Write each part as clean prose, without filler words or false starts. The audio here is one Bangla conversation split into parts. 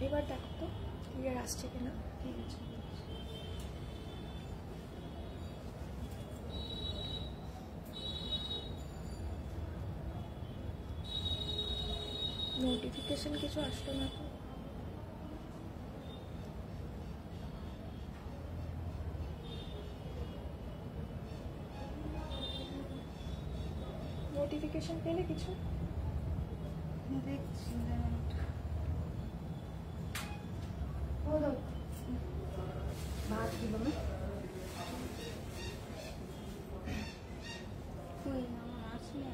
এবার দেখো তো ক্লিয়ার আসছে কিনা। ঠিক আছে। নোটিফিকেশন কিছু আসলো না তো? নোটিফিকেশন পেলে কিছু? দেখছি ভাত দিল না আসলে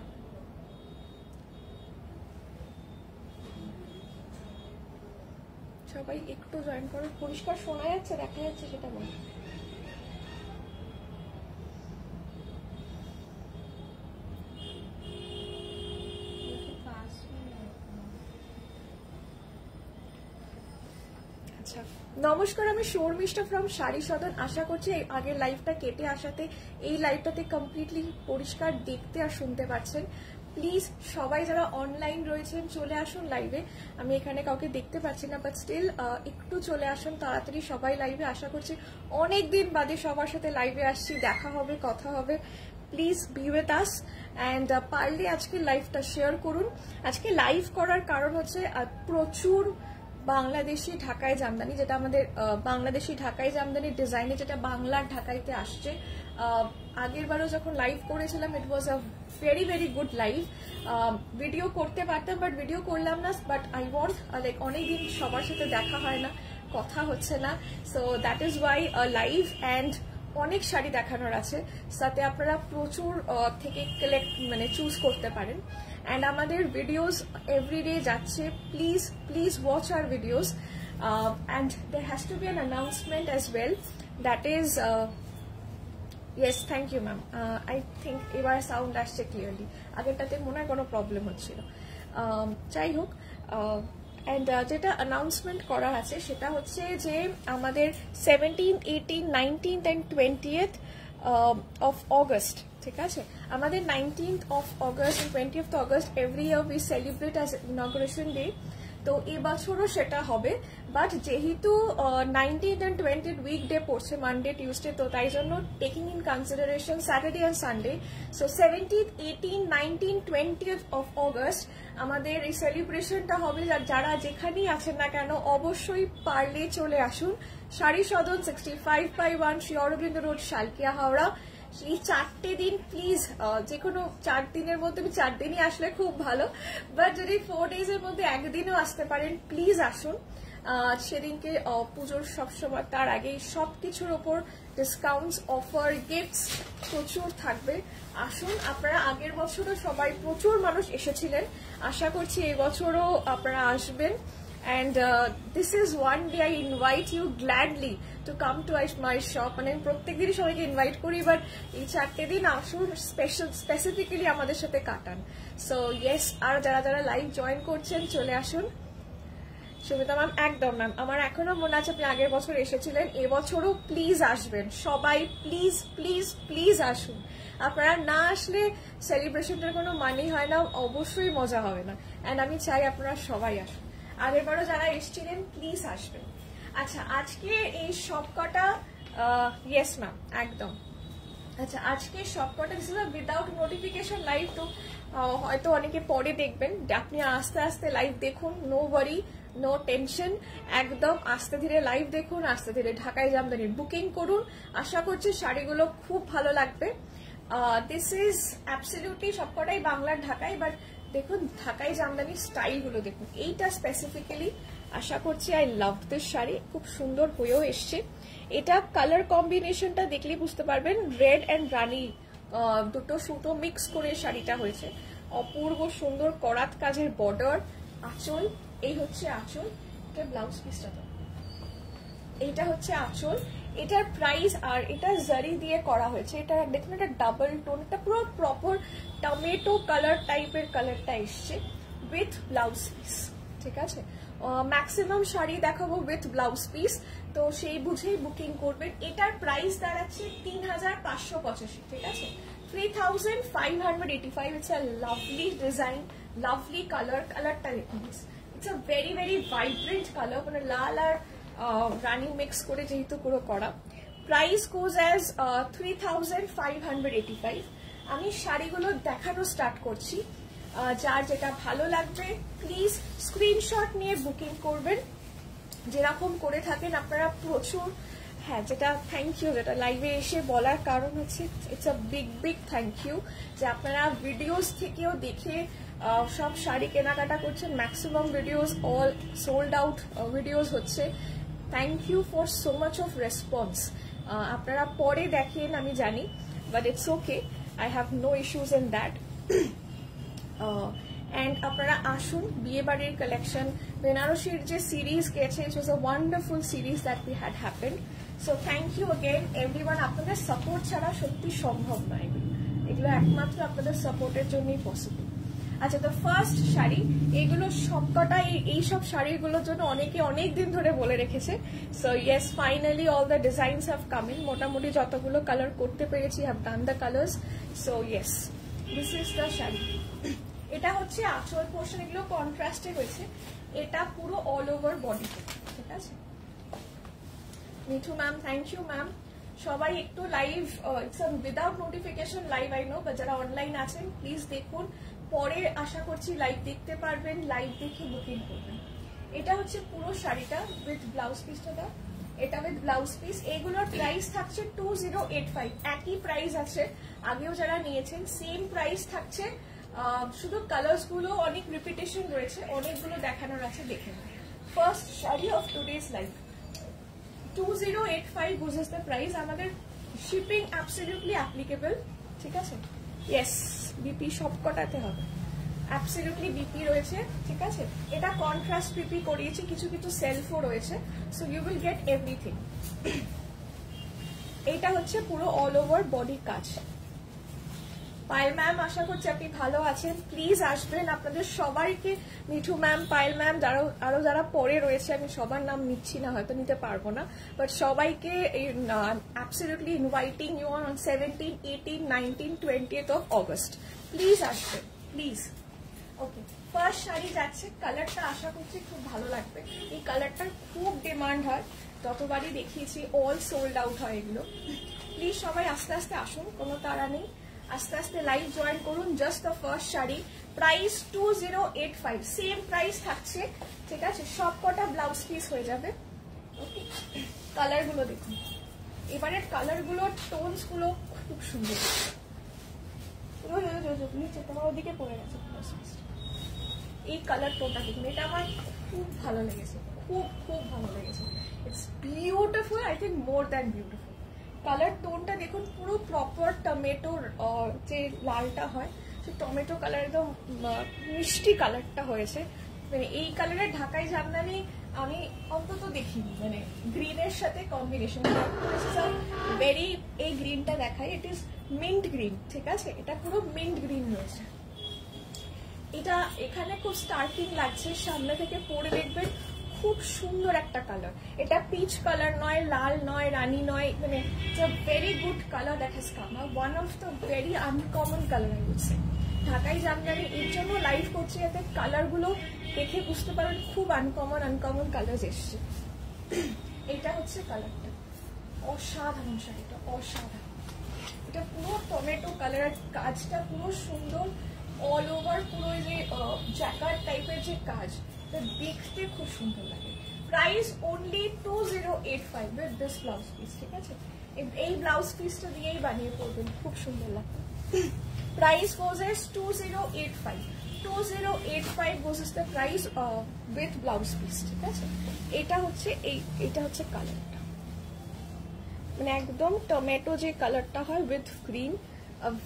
সবাই একটু জয়েন করো। পরিষ্কার শোনা যাচ্ছে, দেখা যাচ্ছে সেটা বল। আচ্ছা, নমস্কার, আমি শর্মিষ্ঠা ফ্রম শাড়ি সদন। আশা করছি আগের লাইভটা কেটে আসাতে এই লাইভটাতে কমপ্লিটলি পরিষ্কার দেখতে আর শুনতে পাচ্ছেন। প্লিজ সবাই যারা অনলাইন রয়েছেন চলে আসুন লাইভে। আমি এখানে কাউকে দেখতে পাচ্ছি না, বাট স্টিল একটু চলে আসুন তাড়াতাড়ি সবাই লাইভে। আশা করছি অনেক দিন বাদে সবার সাথে লাইভে আসছি, দেখা হবে, কথা হবে। Please be with us and পারলে আজকে লাইভটা শেয়ার করুন। আজকে লাইভ করার কারণ হচ্ছে প্রচুর বাংলাদেশি ঢাকাই জামদানি, যেটা আমাদের বাংলাদেশি ঢাকাই জামদানির ডিজাইনে যেটা বাংলার ঢাকাইতে আসছে। আগের বারও যখন লাইভ করেছিলাম it was a very very good live. Video করতে পারতাম বাট ভিডিও করলাম না, বাট আই ওয়ান্ট লাইক অনেকদিন সবার সাথে দেখা হয় না, কথা হচ্ছে না, so that is Y live. And অনেক শাড়ি দেখানোর আছে, সাথে আপনারা প্রচুর থেকে কালেক্ট মানে চুজ করতে পারেন। অ্যান্ড আমাদের ভিডিওস এভরিডে যাচ্ছে, please please watch hour videos. And there has to be an announcement as well, that is yes, thank you ma'am. I think এবার সাউন্ড আসছে ক্লিয়ারলি, আগেরটাতে মনে হয় কোনো প্রবলেম হচ্ছিল। যাই হোক, অ্যান্ড যেটা অ্যানাউন্সমেন্ট করা আছে সেটা হচ্ছে যে আমাদের 17, 18, 19 and 20th of August, ঠিক আছে? আমাদের 19th of August and 20th of August every year we celebrate as inauguration day, তো এবছরও সেটা হবে। বাট যেহেতু 19th and 20th উইকডে পড়ছে, মানডে টিউসডে, তো তাই জন্য taking in consideration Saturday and Sunday, so 17th, 18, 19, 20th of August আমাদের এই সেলিব্রেশনটা হবে। যারা যেখানেই আছেন না কেন অবশ্যই পারলে চলে আসুন। শাড়ি সদন 65/1 শ্রী অরবিন্দ রোড, শালকিয়া, হাওড়া। এই 4টে দিন প্লিজ, যে কোনো 4 দিনের মধ্যে, 4 দিনই আসলে খুব ভালো, বাট যদি 4 ডেজের মধ্যে একদিনও আসতে পারেন প্লিজ আসুন। সেদিনকে পুজোর সবসময় তার আগেই সবকিছুর ওপর ডিসকাউন্টস, অফার, গিফটস প্রচুর থাকবে। আসুন, আপনারা আগের বছরও সবাই প্রচুর মানুষ এসেছিলেন, আশা করছি এই বছরও আপনারা আসবেন। And this is one day I invite you gladly to come to my shop. মানে আমি প্রত্যেক দিনই সবাইকে ইনভাইট করি, বাট এই 4টে দিন আসুন, স্পেসিফিক্যালি আমাদের সাথে কাটান। সো ইয়েস, আর যারা যারা লাইভ জয়েন করছেন চলে আসুন। সুমিতা ম্যাম, একদম ম্যাম, আমার এখনো মনে আছে আপনি আগের বছর এসেছিলেন, এবছরও প্লিজ আসবেন সবাই, প্লিজ প্লিজ প্লিজ আসুন। আপনারা না আসলে সেলিব্রেশনটার কোনো মানেই হয় না, অবশ্যই মজা হবে না। অ্যান্ড আমি চাই আপনারা সবাই আসুন, আগেরবারও যারা এসেছিলেন প্লিজ আসবেন। আচ্ছা, আজকে এই সবকটা, ইয়েস ম্যাম, একদম। আচ্ছা, আজকে সবকটা উইদাউট নোটিফিকেশন লাইভ, তো হয়তো অনেকে পরে দেখবেন। আপনি আস্তে আস্তে লাইভ দেখুন, নো ওয়ারি, নো টেনশন, একদম আস্তে ধীরে লাইভ দেখুন, আস্তে ধীরে ঢাকাই জামদানির বুকিং করুন। আশা করছি শাড়িগুলো খুব ভালো লাগবে। দিস ইজ অ্যাবসলিউটলি সবকটাই বাংলার ঢাকাই, বাট দেখুন ঢাকাই জামদানির স্টাইলগুলো দেখুন। এইটা স্পেসিফিক্যালি আশা করছি আই লাভ দিস শাড়ি, খুব সুন্দর হয়েও এসছে। এটা কালার কম্বিনেশনটা দেখলেই বুঝতে পারবেন, রেড অ্যান্ড রানি দুটো সুতো মিক্স করে শাড়িটা হয়েছে। অপূর্ব সুন্দর করাত কাজের বর্ডার, আঁচল, এই হচ্ছে আঁচল, এটা ব্লাউজ পিসটা, তো এইটা হচ্ছে আঁচল। এটার প্রাইস, আর এটা জারি দিয়ে করা হয়েছে, এটা দেখুন, এটা ডাবল টোন, এটা পুরো প্রপার টমেটো কালার টাইপের কালারটা এসছে উইথ ব্লাউজ পিস, ঠিক আছে? ম্যাক্সিমাম শাড়ি দেখাবো উইথ ব্লাউজ পিস, তো সেই বুঝেই বুকিং করবেন। এটার প্রাইস দাঁড়াচ্ছে 3585, ঠিক আছে? 3585। It's a lovely design, lovely colour, কালারটা দেখুন, it's a very very vibrant colour, মানে লাল আর রানি মিক্স করে যেহেতু পুরো করা। Price goes as 3585। আমি শাড়িগুলো দেখানো স্টার্ট করছি, যার যেটা ভালো লাগবে প্লিজ স্ক্রিনশট নিয়ে বুকিং করবেন, যেরকম করে থাকেন আপনারা প্রচুর। হ্যাঁ, যেটা থ্যাংক ইউ, যেটা লাইভে এসে বলার কারণ হচ্ছে it's a big big thank you যে আপনারা ভিডিওস থেকেও দেখে সব শাড়ি কেনাকাটা করছেন। Maximum videos all sold out videos হচ্ছে। Thank you for so much of response. আপনারা পরে দেখেন আমি জানি, but it's okay, I have no issues in that. And আপনারা আসুন, বিয়ে বাড়ির কালেকশন, বেনারসির যে সিরিজ গেছে, it was a wonderful series that we had happened. So thank you again everyone. আপনাদের সাপোর্ট ছাড়া সত্যি সম্ভব নয়, এগুলো একমাত্র আপনাদের সাপোর্টের জন্যই পসিবল। আচ্ছা, তো ফার্স্ট শাড়ি, এগুলো সবকটা এইসব শাড়িগুলোর জন্য অনেকে অনেক দিন ধরে বলে রেখেছে। So yes, finally all the designs have come in. মোটামুটি যতগুলো কালার করতে পেরেছি, have done the colours. So yes, this is the sari. এটা হচ্ছে আঁচল পোর্শন, এগুলো কন্ট্রাস্টে হয়েছে। এটা পুরো অল ওভার বডিতে, ঠিক আছে। Mithu ma'am, thank you ma'am. সবাই একটু live, without notification live I know, বা যারা অনলাইন আছেন প্লিজ দেখুন, পরে আশা করছি লাইভ দেখতে পারবেন, লাইভ দেখে বুকিং করবেন। এটা হচ্ছে পুরো শাড়িটা উইথ ব্লাউজ পিসটা দাও, এটা উইথ ব্লাউজ পিস। এগুলোর প্রাইস থাকছে 2085, একই প্রাইস আছে, আগেও যারা নিয়েছেন সেম প্রাইস থাকছে। শুধু কালার্স গুলো অনেক রিপিটেশন রয়েছে, অনেকগুলো দেখানোর আছে, দেখে নিন। First sari of today's live 2085 goes as the price. আমাদের শিপিং অ্যাবসলিউটলি অ্যাপ্লিকেবল, ঠিক আছে। ইয়েস, বিপি সবকটাতে হবে, অ্যাবসলিউটলি বিপি রয়েছে, ঠিক আছে। এটা কন্ট্রাস্ট বিপি করিয়েছি, কিছু কিছু সেলফও রয়েছে, so you will get everything. এটা হচ্ছে পুরো অল ওভার বডি কাজ। পায়েল ম্যাম, আশা করছি আপনি ভালো আছেন, প্লিজ আসবেন। আপনাদের সবাইকে, মিঠু ম্যাম, পায়েল ম্যাম, আরো যারা পরে রয়েছে, আমি সবার নাম নিচ্ছি না, হয়তো নিতে পারবো না, বাট সবাইকে absolutely inviting you on 17, 18, 19, 20th of August। Please আসবেন, প্লিজ। ওকে, ফার্স্ট শাড়ি যাচ্ছে, কালারটা আশা করছি খুব ভালো লাগবে। এই কালারটার খুব ডিমান্ড হয়, যতবারই দেখিয়েছি অল সোল্ড আউট হয় এগুলো। প্লিজ সবাই আস্তে আস্তে আসুন, কোনো তাড়া নেই, আস্তে আস্তে লাইভ জয়েন করুন। Just the first sari, price 2085, same price থাকছে, ঠিক আছে। সব কটা ব্লাউজ পিস হয়ে যাবে। ওকে, কালার গুলো দেখুন, এবারের কালার গুলোর টোনস গুলো খুব সুন্দর। নিচে তোমার ওদিকে পড়ে গেছে, এই কালার টোনটা দেখুন, এটা আমার খুব ভালো লেগেছে, খুব খুব ভালো লেগেছে। It's beautiful, I think more than beautiful. Colour টোনটা দেখুন, পুরো প্রপার টমেটোর যে লালটা হয়, সে টমেটো কালার, একদম মিষ্টি কালারটা হয়েছে। মানে এই কালারের ঢাকাই জামদানি আমি অন্তত দেখিনি, মানে গ্রিনের সাথে কম্বিনেশন ভেরি, এই গ্রিনটা দেখাই, ইট ইজ মিন্ট গ্রিন, ঠিক আছে। এটা পুরো মিন্ট গ্রিন রয়েছে। এটা এখানে খুব স্টার্টিং লাগছে, সামনে থেকে পরে দেখবেন খুব সুন্দর একটা কালার। এটা পিচ কালার নয়, লাল নয়, রানী নয়, মানে it's a very good colour that has come out, one of the very uncommon colour I would say. Dhakai Jamdani এর জন্য লাইভ করছি, যাতে কালারগুলো দেখে বুঝতে পারবেন খুব আনকমন কালার এসছে। এটা হচ্ছে কালারটা, অসাধারণ শাড়িটা, অসাধারণ। এটা পুরো টমেটো কালার, কাজটা পুরো সুন্দর, অল ওভার পুরো যে জ্যাকার্ড টাইপের যে কাজ, দেখতে খুব সুন্দর লাগে। Price only 2085 with this blouse piece, ঠিক আছে। এই ব্লাউজ পিসটা দিয়েই বানিয়ে পড়বেন, খুব সুন্দর লাগবে। Price goes S 2085 goes is the price with blouse piece, ঠিক আছে। এটা হচ্ছে কালারটা, মানে একদম টমেটো যে কালারটা হয় with green,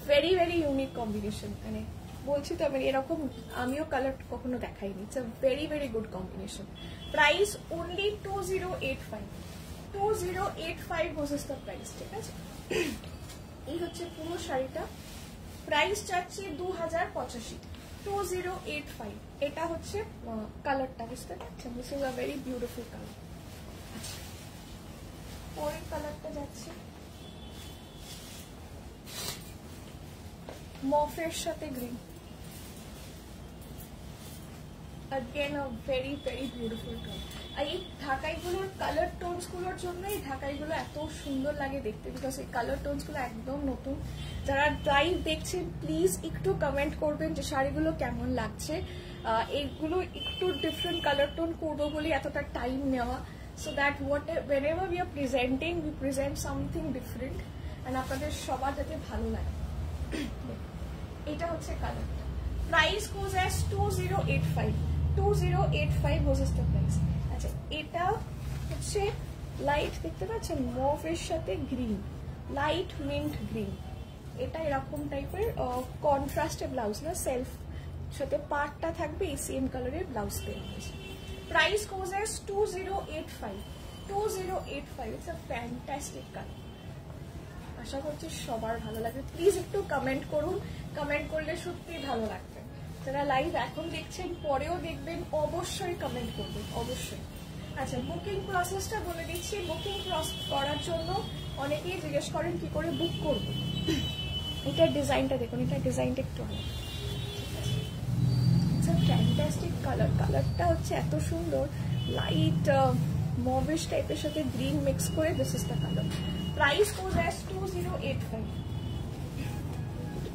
very very unique combination. মানে বলছি তো, মানে এরকম আমিও কালার কখনো দেখাইনি, it's a very very good combination. Price only 2085 goes is the price, ঠিক আছে। এই হচ্ছে পুরো শাড়িটা, প্রাইস চাচ্ছি 2085, 2085। এটা হচ্ছে কালারটা, বুঝতে পারছেন, this is a very beautiful colour. আচ্ছা, পরের কালারটা যাচ্ছে মফের সাথে green. again a very very beautiful tone. আর এই ঢাকাইগুলোর কালার টোনস গুলোর জন্য এই ঢাকাইগুলো এত সুন্দর লাগে দেখতে, বিকজ এই কালার টোনস গুলো একদম নতুন। যারা লাইভ দেখছেন প্লিজ একটু কমেন্ট করবেন যে শাড়িগুলো কেমন লাগছে। এইগুলো একটু ডিফারেন্ট কালার টোন করবো বলে এতটা টাইম নেওয়া, so that whenever we are presenting we present something different and আপনাদের সবার যাতে ভালো লাগে। এটা হচ্ছে কালারটা। Price goes as 2085 was the price। আচ্ছা, এটা হচ্ছে লাইট, দেখতে পাচ্ছেন মভের সাথে গ্রিন, লাইট মিন্ট গ্রিন। এটা এরকম টাইপের কন্ট্রাস্টে ব্লাউজ না, সেলফ সাথে পার্টটা থাকবে এই সেম কালারের ব্লাউজ দেওয়া হয়েছে। Price goes as 2085। It's a fantastic colour. আশা করছি সবার ভালো লাগবে। প্লিজ একটু কমেন্ট করুন, কমেন্ট করলে সত্যি ভালো লাগবে। যারা লাইভ এখন দেখছেন পরেও দেখবেন অবশ্যই কমেন্ট করবেন, অবশ্যই। আচ্ছা, বুকিং প্রসেসটা বলে দিচ্ছি। বুকিং করার জন্য অনেকেই জিজ্ঞেস করেন কি করে বুক করব। এটার ডিজাইনটা দেখুন, এটার ডিজাইনটা একটু আলাদা, ইটস আ ফ্যান্টাস্টিক কালার। কালারটা হচ্ছে এত সুন্দর, লাইট মভিশ টাইপের সাথে গ্রিন মিক্স করে, this is the colour. Price goes as 2085।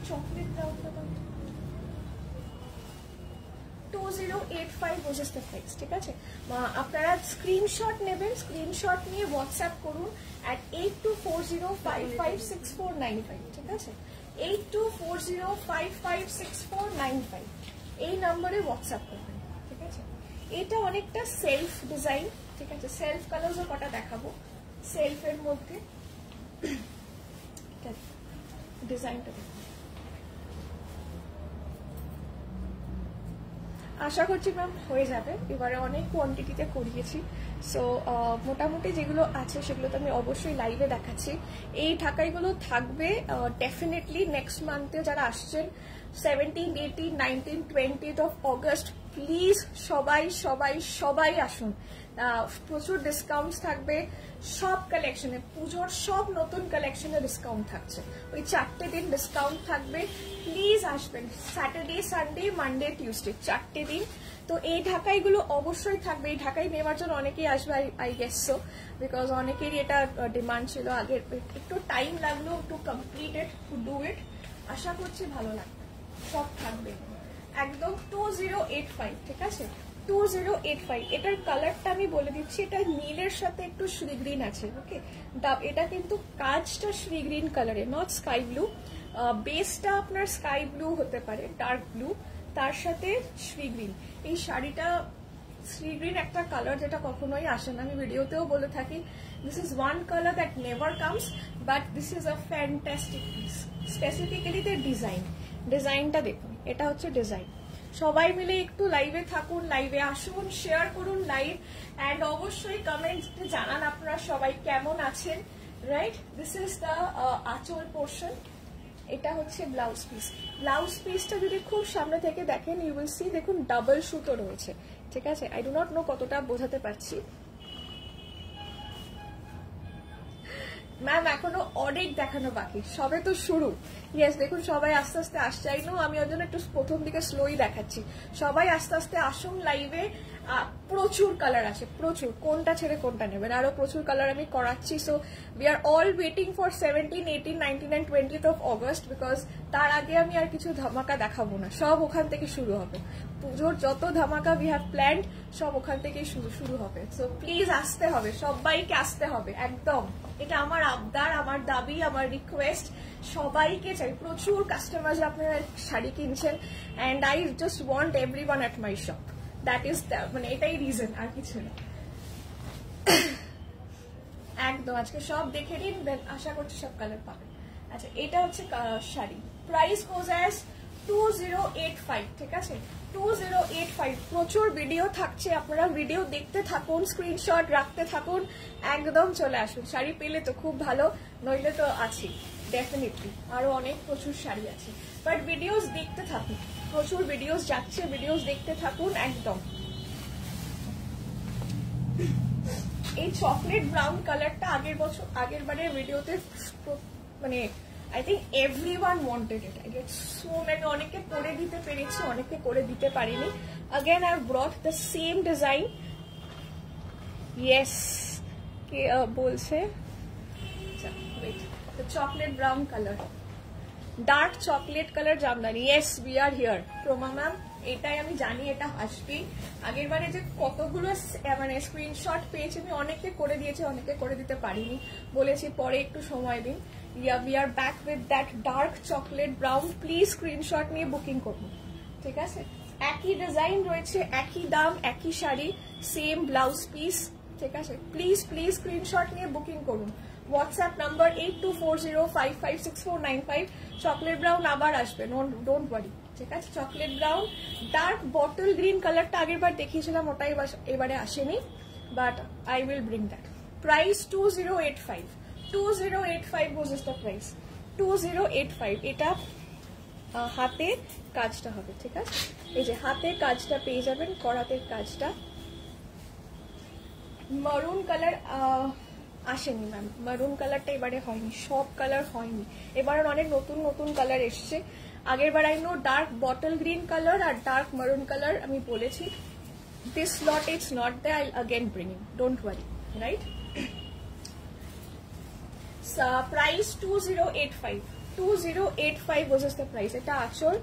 Chocolate brown colour, 2085 was the price। ঠিক আছে, আপনারা স্ক্রিনশট নেবেন, স্ক্রিনশট নিয়ে হোয়াটসঅ্যাপ করুন at 8240556495। ঠিক আছে, 8240556495 এই নম্বরে হোয়াটসঅ্যাপ করবেন। ঠিক আছে, এটা অনেকটা সেলফ ডিজাইন। ঠিক আছে, সেলফ কালারও কটা দেখাবো সেলফের মধ্যে। ডিজাইনটা আশা করছি ম্যাম হয়ে যাবে। এবারে অনেক কোয়ান্টিটিতে করিয়েছি, সো মোটামুটি যেগুলো আছে সেগুলো তো আমি অবশ্যই লাইভে দেখাচ্ছি। এই ঢাকাইগুলো থাকবে ডেফিনেটলি নেক্সট মান্থে। যারা আসছেন 17, 18, 19, 20 of August, প্লিজ সবাই সবাই সবাই আসুন। প্রচুর ডিসকাউন্ট থাকবে সব কালেকশনে, পুজোর সব নতুন কালেকশনে ডিসকাউন্ট থাকছে। ওই 4টে দিন ডিসকাউন্ট থাকবে, প্লিজ আসবেন। স্যাটারডে, সানডে, মানডে, টিউসডে, 4টে দিন। তো এই ঢাকাইগুলো অবশ্যই থাকবে। এই ঢাকাই নেওয়ার জন্য অনেকেই আসবে, আই গেস সো, বিকজ অনেকেরই এটা ডিমান্ড ছিল। আগের একটু টাইম লাগলো to complete it, to do it. আশা করছি ভালো লাগবে, সব থাকবে একদম 2085। ঠিক আছে, 2085। এটার কালারটা আমি বলে দিচ্ছি, এটা নীলের সাথে একটু শ্রী গ্রিন আছে। ওকে, এটা কিন্তু কাজটা শ্রী গ্রিন কালারে, নট স্কাই ব্লু। বেসটা আপনার স্কাই ব্লু হতে পারে, ডার্ক ব্লু, তার সাথে শ্রী গ্রিন। এই শাড়িটা শ্রী গ্রিন একটা কালার যেটা কখনোই আসে না, আমি ভিডিওতেও বলে থাকি। This is one colour that never comes, but this is a fantastic piece. Specifically the ডিজাইনটা দেখুন, এটা হচ্ছে ডিজাইন। সবাই মিলে একটু লাইভে থাকুন, লাইভে আসুন, শেয়ার করুন লাইভ, অ্যান্ড অবশ্যই কমেন্টে জানান আপনারা সবাই কেমন আছেন। রাইট, দিস ইজ দ্য আঁচল পোর্শন। এটা হচ্ছে ব্লাউজ পিস। ব্লাউজ পিসটা যদি খুব সামনে থেকে দেখেন, ইউ উইল সি, দেখুন ডাবল সুতো রয়েছে। ঠিক আছে, আই ডু নট নো কতটা বোঝাতে পারছি। ম্যাম এখনো অনেক দেখানো বাকি, সবে তো শুরু। ইয়েস, দেখুন সবাই আস্তে আস্তে আসছে। আই নো আমি ওর জন্য একটু প্রথম দিকে স্লোই দেখাচ্ছি। সবাই আস্তে আস্তে আসুন লাইভে। প্রচুর কালার আছে, প্রচুর, কোনটা ছেড়ে কোনটা নেবেন, আরো প্রচুর কালার আমি করাচ্ছি। So we are all waiting for 17, 18, 19 and 20th of August, because তার আগে আমি আর কিছু ধামাকা দেখাবো না, সব ওখান থেকে শুরু হবে। পুজোর যত ধামাকা উই হ্যাভ প্ল্যান্ড সব ওখান থেকেই শুরু হবে। সো প্লিজ আসতে হবে, সবাইকে আসতে হবে একদম। এটা আমার আবদার, আমার দাবি, আমার রিকোয়েস্ট। সবাইকে চাই, প্রচুর কাস্টমার আপনারা শাড়ি কিনছেন, and I just want everyone at my shop. That is মানে এটাই রিজন, আর কিছু না। একদম আজকে সব দেখে নিন, দেন আশা করছি সব কালার পাবেন। আচ্ছা, এটা হচ্ছে শাড়ি। Price goes as 2085। ঠিক আছে, 2085। প্রচুর ভিডিও থাকছে, আপনারা ভিডিও দেখতে থাকুন, স্ক্রিনশট রাখতে থাকুন, একদম চলে আসুন। শাড়ি পেলে তো খুব ভালো, নইলে তো আছি ডেফিনেটলি, আরো অনেক প্রচুর শাড়ি আছে। বাট ভিডিওস দেখতে থাকুন, প্রচুর ভিডিওস যাচ্ছে, ভিডিওস দেখতে থাকুন একদম। এই চকলেট ব্রাউন কালারটা আগের বারের ভিডিওতে মানে I think everyone wanted it. I get so many. অনেকে করে দিতে পেরেছি, অনেকে করে দিতে পারিনি. Again, I have brought the same design. Yes. কে বলছে? Wait. The chocolate brown color. Dark chocolate color Jamdani. Yes, we are here. Proma ma'am, এটাই আমি জানি, এটা আসবে. আগের বারে যে কতগুলো মানে স্ক্রিনশট পেয়েছি আমি, অনেকে করে দিয়েছি, অনেকে করে দিতে পারিনি, বলেছি পরে একটু সময় দিন. We are back with that dark chocolate brown. Please screenshot নিয়ে বুকিং করুন, ঠিক আছে? একই ডিজাইন রয়েছে, একই দাম, একই শাড়ি, সেম ব্লাউজ পিস, ঠিক আছে? প্লিজ প্লিজ স্ক্রিনশট নিয়ে বুকিং করুন. WhatsApp number 8240556495. চকলেট ব্রাউন আবার আসবে, ডোন্ট ওয়ারি, ঠিক আছে? Chocolate brown, dark bottle green কালারটা আগের বার দেখিয়েছিলাম, ওটাই এবারে আসেনি, but I will bring that. Price 2085. 2085 was the price. 2085. এটা হাতে কাজটা হবে, ঠিক আছে? এই যে হাতে কাজটা পেয়ে যাবেন, করাতের কাজটা. মারুন কালার আসেনি ম্যাম, মারুন কালারটা এবারে হয়নি, সব কালার হয়নি, এবার অনেক নতুন নতুন কালার এসছে. আগের বার I know dark bottle green colour আর ডার্ক মারুন কালার আমি বলেছি. This lot it's not there, I again bring in, don't worry, right? Price 2085. 2085 was the price. এটা আঁচল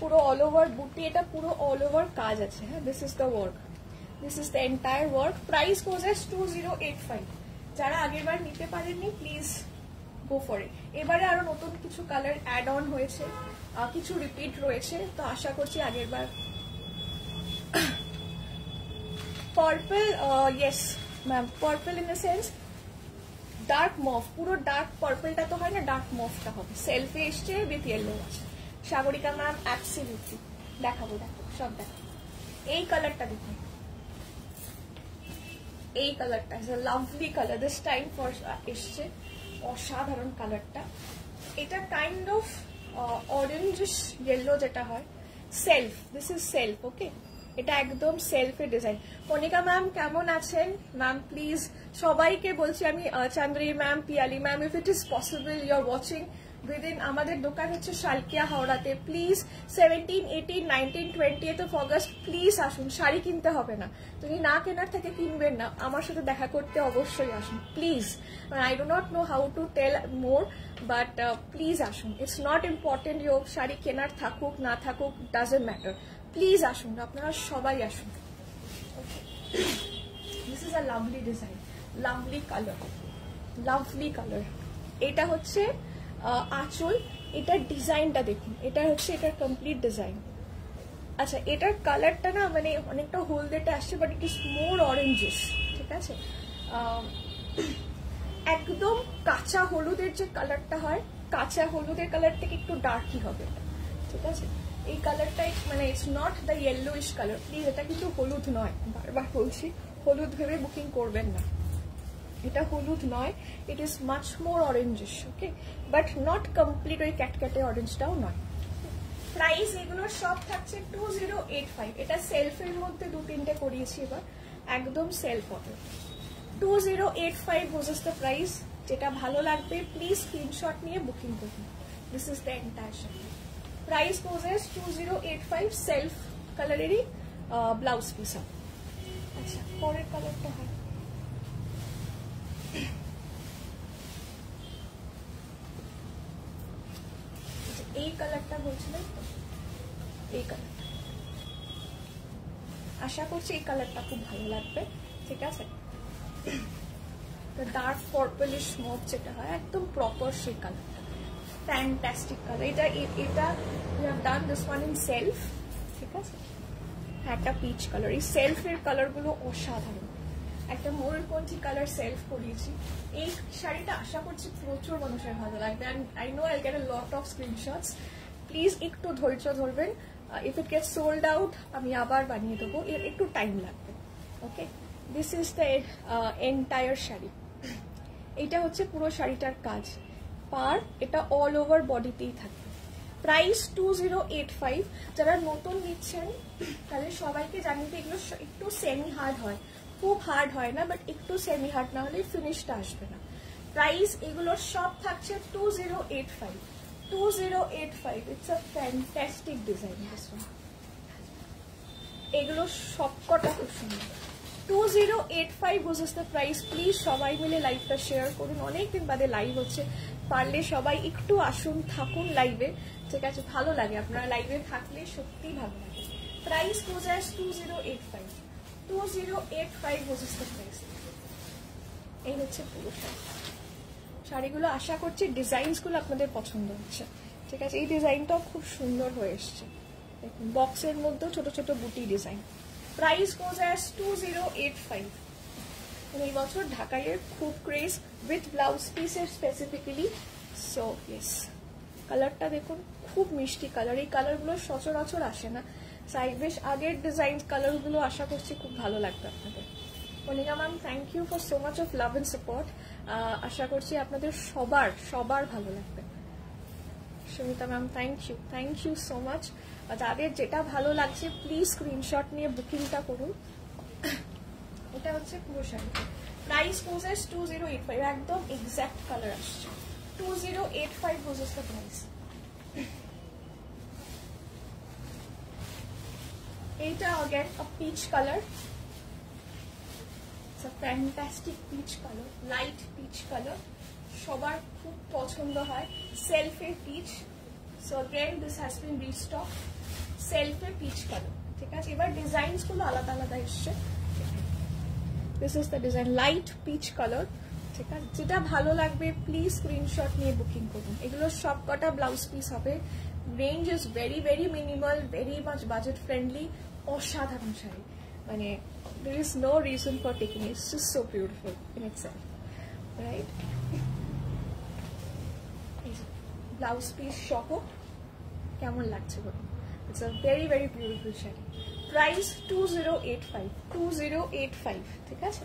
পুরো অল ওভার বুটি, এটা পুরো অল ওভার কাজ আছে, হ্যাঁ? This is the work, this is the entire work. Price goes S 2085. যারা আগের বার নিতে পারেননি প্লিজ গো ফর ইট. এবারে আরো নতুন কিছু কালার অ্যাড অন হয়েছে, কিছু রিপিট রয়েছে, তো আশা করছি আগের বার. Purple, yes ma'am, purple in the sense dark mauve, পুরো ডার্ক পার্পলটা তো হয় না, ডার্ক মফটা হবে. সেলফে এসছে উইথ ইয়েলো আছে. সাগরিকা ম্যাম অ্যাবসলিউটলি দেখাবো, দেখো সব দেখো. এই কালারটা দেখুন, এই কালারটা is a lovely colour, this time for এসছে, অসাধারণ কালারটা. এটা কাইন্ড অফ অরেঞ্জিশ ইয়েলো যেটা হয়, সেলফ, দিস ইজ সেলফ, ওকে? এটা একদম সেলফে ডিজাইন. কণিকা ম্যাম কেমন আছেন? ম্যাম প্লিজ সবাইকে বলছি আমি, Chandri ma'am, Piyali ma'am, if it is possible you are watching within, আমাদের দোকান হচ্ছে শালকিয়া হাওড়াতে. Please 17, 18, 19, 20th of August please আসুন. শাড়ি কিনতে হবে না, যদি না কেনার থেকে কিনবেন না, আমার সাথে দেখা করতে অবশ্যই আসুন please. I do not know how to tell more, but please আসুন. It's not important you sari কেনার থাকুক না থাকুক, ডাজন্ট ম্যাটার. প্লিজ আসুন, আপনারা সবাই আসুন. This is a lovely design, lovely colour, lovely colour. এটা হচ্ছে আঁচল, এটার ডিজাইনটা দেখুন, এটা হচ্ছে এটার কমপ্লিট ডিজাইন. আচ্ছা, এটার কালারটা না মানে অনেকটা হলদেটে আসছে, but it is more oranges, ঠিক আছে? একদম কাঁচা হলুদের যে কালারটা হয়, কাঁচা হলুদের কালার থেকে একটু ডার্কই হবে, ঠিক আছে? এই কালারটাই মানে it's not the yellowish colour. Please, এটা কিন্তু হলুদ নয়, বারবার বলছি, হলুদ ভেবে বুকিং করবেন না, এটা হলুদ নয়. It is much more orangish, okay? But not complete ওই ক্যাটক্যাটে অরেঞ্জটাও নয়. প্রাইস এগুলোর সব থাকছে 2085. এটা সেলফের মধ্যে 2-3টে করিয়েছি এবার, একদম self order. 2085 was the price. যেটা ভালো লাগবে প্লিজ স্ক্রিনশট নিয়ে বুকিং করুন. This is the entire sari. Price goes as 2085, self কালারেরই ব্লাউজ পিস. আচ্ছা, পরের কালারটা হয় এই কালারটা, বলছিলেন তো এই কালারটা, আশা করছি এই কালারটা খুব ভালো লাগবে, ঠিক আছে? ডার্ক পার্পলিশ মফ যেটা হয়, একদম প্রপার সেই কালারটা, ফ্যান্টাস্টিক কালার. এটা we have done this one in self, ঠিক আছে? একটা পিচ কালার. এই সেলফের কালারগুলো অসাধারণ. একটা ময়ূরকণ্ঠী কালার সেলফ করিয়েছি. এই শাড়িটা আশা করছি প্রচুর মানুষের ভালো লাগবে. And I know I get a lot of screenshots. Please একটু ধৈর্য ধরবেন. If it get sold out আমি আবার বানিয়ে দেবো, এর একটু টাইম লাগবে, okay? This is the entire sari. এইটা হচ্ছে পুরো শাড়িটার কাজ, পার এটা অল ওভার বডিতেই থাকবে. প্রাইস 2085. যারা নতুন নিচ্ছেন তাহলে সবাইকে জানিয়ে দিই, এগুলো একটু সেমি হার্ড হয়, খুব হার্ড হয় না, বাট একটু সেমি হার্ড না হলে ফিনিশটা আসবে না. প্রাইস এগুলোর সব থাকছে 2085 2085 it's a fantastic design this one এগুলো সবকটা খুব সুন্দর 2085 was the price প্লিজ সবাই মিলে লাইভটা শেয়ার করুন অনেকদিন বাদে লাইভ হচ্ছে পারলে সবাই একটু আসুন থাকুন লাইভে ঠিক আছে ভালো লাগে আপনারা লাইভে থাকলে সত্যি ভালো লাগে price goes as 2085 was the price এই হচ্ছে পুরো শাড়িগুলো আশা করছি ডিজাইনসগুলো আপনাদের পছন্দ হচ্ছে ঠিক আছে এই ডিজাইনটাও খুব সুন্দর হয়ে এসছে দেখুন বক্সের মধ্যে ছোট ছোট বুটি ডিজাইন প্রাইস goes as 2085 এই বছর ঢাকাইয়ের খুব ক্রেজ উইথ ব্লাউজ পিসের স্পেসিফিক্যালি সো ইয়েস কালারটা দেখুন খুব মিষ্টি কালার এই কালারগুলো সচরাচর আসে না সাইড বেশ আগের ডিজাইন কালারগুলো আশা করছি খুব ভালো লাগবে আপনাদের Monika ma'am thank you for so much of love and support আশা করছি আপনাদের সবার ভালো লাগবে Sumita ma'am thank you so much যাদের যেটা ভালো লাগছে প্লিজ স্ক্রিনশট নিয়ে বুকিংটা করুন এটা হচ্ছে পুরো শাড়ি প্রাইস goes as 2085 একদম এক্স্যাক্ট কালার আসছে 2085 was the price এটা again a peach color it's a fantastic peach color light peach color সবার খুব পছন্দ হয় সেলফে peach so again this has been restocked সেলফে পিচ কালার ঠিক আছে এবার ডিজাইনস গুলো আলাদা আলাদা এসছে this is the design light peach color ঠিক আছে যেটা ভালো লাগবে প্লিজ স্ক্রিনশট নিয়ে বুকিং করুন এগুলো সবকটা ব্লাউজ পিস হবে range is very very minimal very much budget friendly অসাধারণ শাড়ি মানে there is no reason for taking it it's just so beautiful in itself right blouse piece সহ কেমন লাগছে বলুন it's a very very beautiful sari price 2085 ঠিক আছে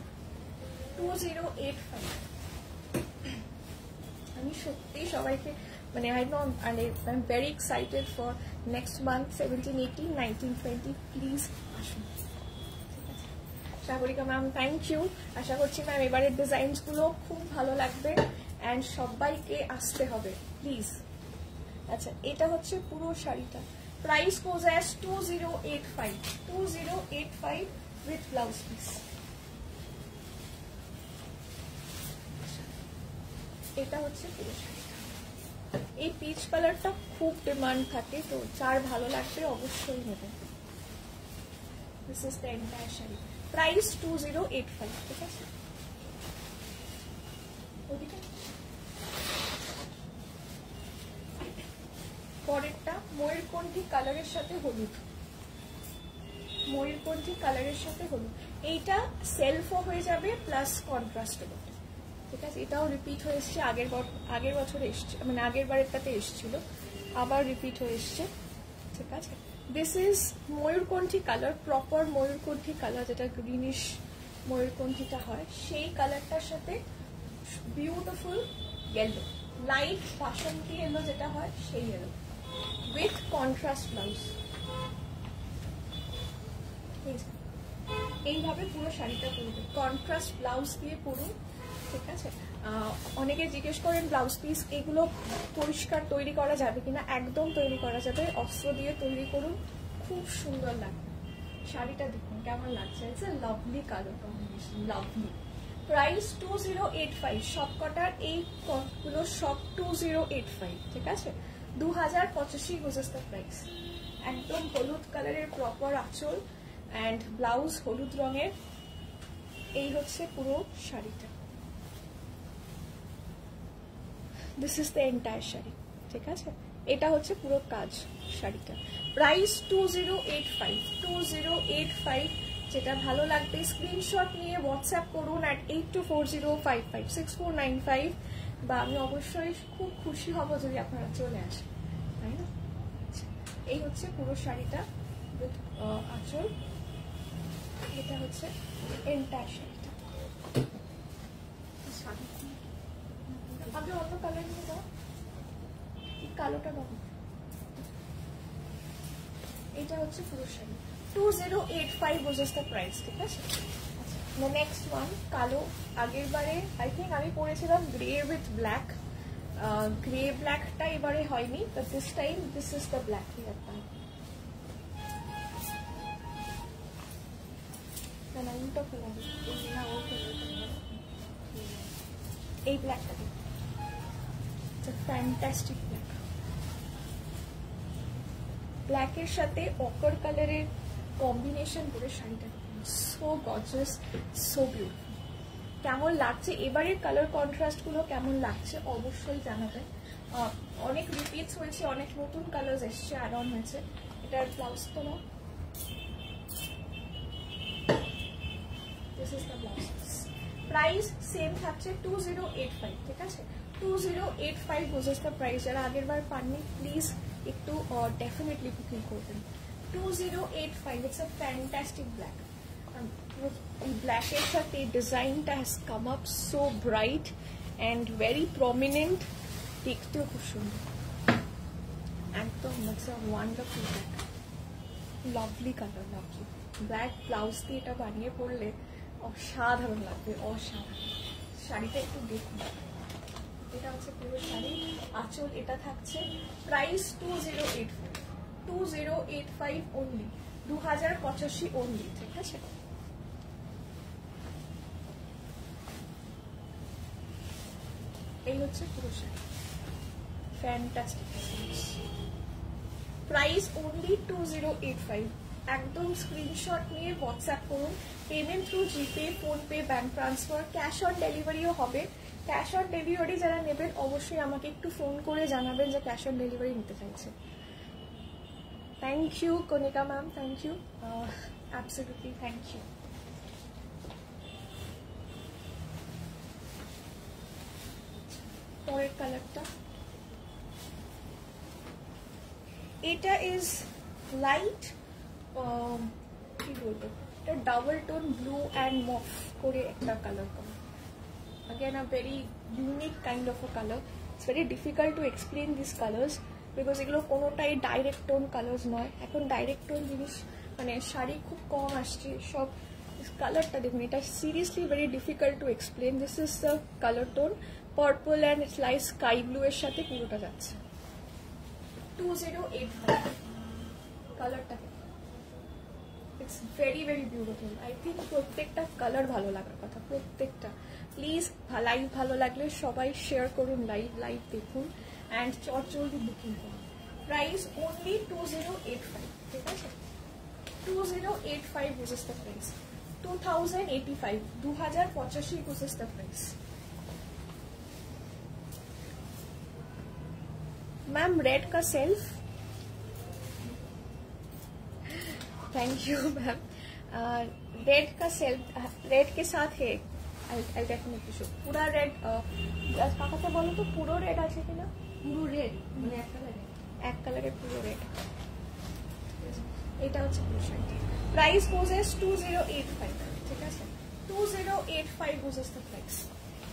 2085 আমি সত্যি সবাইকে মানে I know I am very excited for next month 17, 18, 19, 20 please আসুন ঠিক আছে সাগরিকা ম্যাম থ্যাংক ইউ আশা করছি ম্যাম এবারের ডিজাইনসগুলো খুব ভালো লাগবে অ্যান্ড সবাইকে আসতে হবে প্লিজ আচ্ছা এটা হচ্ছে পুরো শাড়িটা price goes as 2085 with blouse piece এটা হচ্ছে পুরো শাড়িটা এই পিচ কালারটা খুব ডিমান্ড থাকে তো যার ভালো লাগবে অবশ্যই নেবেন this is the entire sari price 2085 ঠিক আছে ওদিকে পরেরটা ময়ূরকণ্ঠী কালারের সাথে হলুদ ময়ূরকণ্ঠী কালারের সাথে হলুদ এইটা সেলফও হয়ে যাবে প্লাস কন্ট্রাস্টও বটে ঠিক আছে এটাও রিপিট হয়ে এসছে আগের বছরে এসছে মানে আগের বারেরটাতে এসছিল আবার রিপিট হয়ে এসছে ঠিক আছে দিস ইজ ময়ূরকণ্ঠী কালার প্রপার ময়ূরকণ্ঠী কালার যেটা গ্রিনিশ ময়ূরকণ্ঠীটা হয় সেই কালারটার সাথে বিউটিফুল ইয়েলো লাইট বাসন্তী ইয়েলো যেটা হয় সেই ইয়েলো উইথ কন্ট্রাস্ট ব্লাউজ এইভাবে পুরো শাড়িটা পরবে কন্ট্রাস্ট ব্লাউজ দিয়ে পরুন ঠিক আছে অনেকে জিজ্ঞেস করেন ব্লাউজ পিস এগুলো পরিষ্কার তৈরি করা যাবে কিনা একদম তৈরি করা যাবে অস্ত্র দিয়ে তৈরি করুন খুব সুন্দর লাগবে শাড়িটা দেখুন কেমন লাগছে it's a lovely colour combination lovely price 2085 সবকটার এই গুলো সব 2085 ঠিক আছে 2085 was the price একদম হলুদ কালারের প্রপার আঁচল এন্ড ব্লাউজ হলুদ রঙের এই হচ্ছে পুরো শাড়িটা this is the entire sari ঠিক আছে এটা হচ্ছে পুরো কাজ শাড়িটা প্রাইস 2085 যেটা ভালো লাগবে স্ক্রিনশট নিয়ে হোয়াটসঅ্যাপ করুন at 8240556495 বা আমি অবশ্যই খুব খুশি হব যদি আপনারা চলে আসেন তাই না এই হচ্ছে পুরো শাড়িটা উইথ আঁচল এটা হচ্ছে এন্টায়ার শাড়িটা আগে অন্য কালার নিয়ে দাও কালোটা বাবু এটা হচ্ছে পুরো শাড়ি 2085 was the price ঠিক আছে দ্য নেক্সট ওয়ান কালো। আগের বারে আই থিঙ্ক আমি পরেছিলাম গ্রে উইথ ব্ল্যাক, গ্রে ব্ল্যাকটা এবারে হয়নি, but this time this is the black হিয়ারটা। না উল্টো ফেলা না, ও এই ব্ল্যাকটা ফ্যান্টাস্টিক ব্ল্যাক। ব্ল্যাকের সাথে অকার কালারের কম্বিনেশন করে শাড়িটা সো গর্জিয়াস, সো বিউটিফুল। কেমন লাগছে এবারের কালার কন্ট্রাস্ট গুলো, কেমন লাগছে অবশ্যই জানাবেন। অনেক রিপিটস হয়েছে, অনেক নতুন কালার এসছে, অ্যাড অন হয়েছে। এটার ব্লাউজ তো না, this is the blouse. Price same থাকছে 2085, ঠিক আছে? 2085 বুঝেস দ্য প্রাইস। যারা আগের বার পাননি প্লিজ একটু ডেফিনেটলি বুকিং করবেন। 2085, ইটস আ ফ্যান্টাস্টিক ব্ল্যাক। এই ব্ল্যাকের সাথে ডিজাইনটা has come up so bright and very prominent, দেখতেও খুব সুন্দর, একদম it's a wonderful black, lovely colour, lovely black blouse দিয়ে এটা বানিয়ে পড়লে অসাধারণ লাগবে, অসাধারণ। শাড়িটা একটু দেখুন, এটা হচ্ছে পুরো শাড়ি, আঁচল এটা থাকছে। প্রাইস 2085, 2085 অনলি, 2085 অনলি, ঠিক আছে? এই হচ্ছে পুরো শাড়ি, ফ্যান্টাস্টিক। Price only 2085। একদম স্ক্রিনশট নিয়ে হোয়াটসঅ্যাপ করুন। Payment through GPay, PhonePe, bank transfer, cash on ডেলিভারিও হবে। ক্যাশ অন ডেলিভারি যারা নেবেন অবশ্যই আমাকে একটু ফোন করে জানাবেন যে ক্যাশ অন ডেলিভারি নিতে চাইছে। Thank you Konika ma'am, thank you, absolutely thank you. পরের কালারটা, এটা ইজ লাইট কি বলবো, এটা double tone blue and mauve করে একটা কালার করা। Again a very unique kind of a color. It's very difficult to explain these colors because এগুলো কোনোটাই ডাইরেক্ট টোন কালার্স নয়। এখন ডাইরেক্ট টোন জিনিস মানে শাড়ি খুব কম আসছে, সব কালারটা দেখুন, এটা seriously very difficult to explain. This is the colour tone, purple and it's like sky blue এর সাথে পুরোটা যাচ্ছে। 2085 কালারটা, it's very very beautiful. I think প্রত্যেকটা কালার ভালো লাগার কথা, প্রত্যেকটা। প্লিজ লাইভ ভালো লাগলে সবাই শেয়ার করুন, লাইভ দেখুন অ্যান্ড চটজলদি বুকিং করুন। প্রাইস অনলি 2085, ঠিক আছে? 2085 goes as the price, 2085, 2085 goes as the price. Ma'am red का self, thank you ma'am. Red का सेल्फ रेड के साथ है, आई डेफिनेटली शो। पूरा रेड কাকাতে বলো তো পুরো রেড আছে কিনা? পুরো রেড মানে এক কালারে পুরো রেড। এটা হচ্ছে পুরো শাড়ি। প্রাইস গোজেস 2085, ঠিক আছে? 2085 গোজেস দ্য প্রাইস।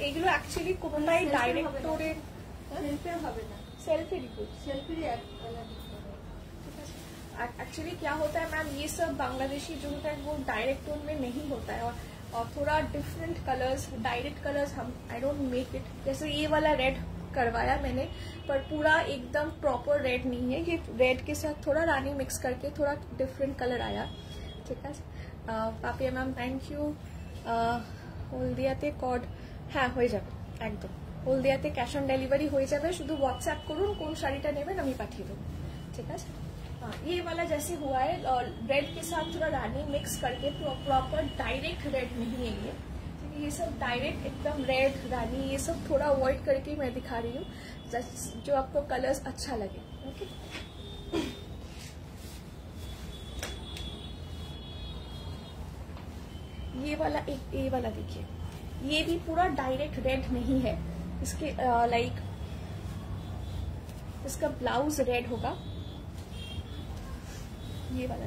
এগুলো অ্যাকচুয়ালি কোনোটাই ডাইরেক্ট টোনের সেলফে হবে না, सेल्फी रिपोर्ट, सेल्फी एक कलर। एक्चुअली क्या होता है मैम, ये सब बांग्लादेशी जो होता है वो डायरेक्ट टोन में नहीं होता है, और थोड़ा डिफरेंट कलर्स, डायरेक्ट कलर्स हम आई डोंट मेक इट। जैसे ये वाला रेड करवाया मैंने, पर पूरा एकदम प्रॉपर रेड नहीं है, ये रेड के साथ थोड़ा रानी मिक्स करके थोड़ा डिफरेंट कलर आया, ठीक है? पापिया मैम थैंक यू। हल्दियाते कड हाँ हो जाए एकदम, हल्दियाते कैश ऑन डेलिवरी हो जाए, शुद्ध व्हाट्सएप करूँ कौन शाड़ीटा नेबेन आमी पाठिए देबो, ठीक है? हाँ, ये वाला जैसे हुआ है रेड के साथ थोड़ा रानी मिक्स करके, प्रॉपर डायरेक्ट रेड नहीं है ये, ठीक है? ये सब डायरेक्ट एकदम रेड रानी ये सब थोड़ा अवॉइड करके मैं दिखा रही हूँ, जो आपको कलर्स अच्छा लगे, ओके? ये वाला देखिए, ये भी पूरा डायरेक्ट रेड नहीं है, इसके लाइक इसका ब्लाउज रेड होगा। ये वाला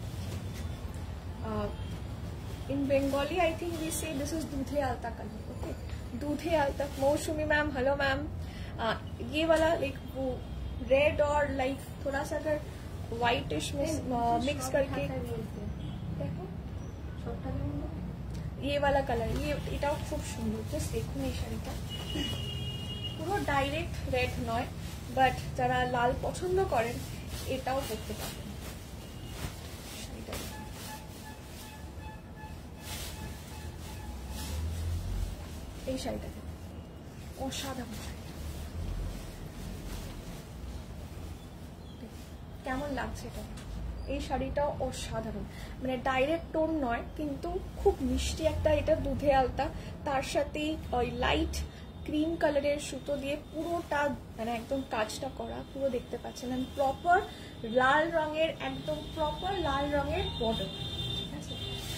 इन बंगाली आई थिंक वी से दिस इज दूधे आलता कलर, ओके? दूधे आलता। मौसमी मैम हेलो मैम। ये वाला लाइक वो रेड और लाइक थोड़ा सा अगर व्हाइटिश में मिक्स करके देखो, ये वाला कलर, ये এটাও খুব সুন্দর। জাস্ট দেখুন এই শাড়িটা, পুরো ডাইরেক্ট রেড নয়, বাট যারা লাল পছন্দ করেন এটাও করতে পারবেন। শাড়িটা এই শাড়িটা অসাধারণ শাড়ি, কেমন লাগছে এটা? এই শাড়িটাও অসাধারণ, মানে ডাইরেক্ট টোন নয় কিন্তু খুব মিষ্টি একটা, এটা দুধে আলতা, তার সাথে ওই লাইট ক্রিম কালারের সুতো দিয়ে পুরোটা মানে একদম কাজটা করা, পুরো দেখতে পাচ্ছেন। আমি প্রপার লাল রঙের, একদম প্রপার লাল রঙের বর্ডার, ঠিক আছে।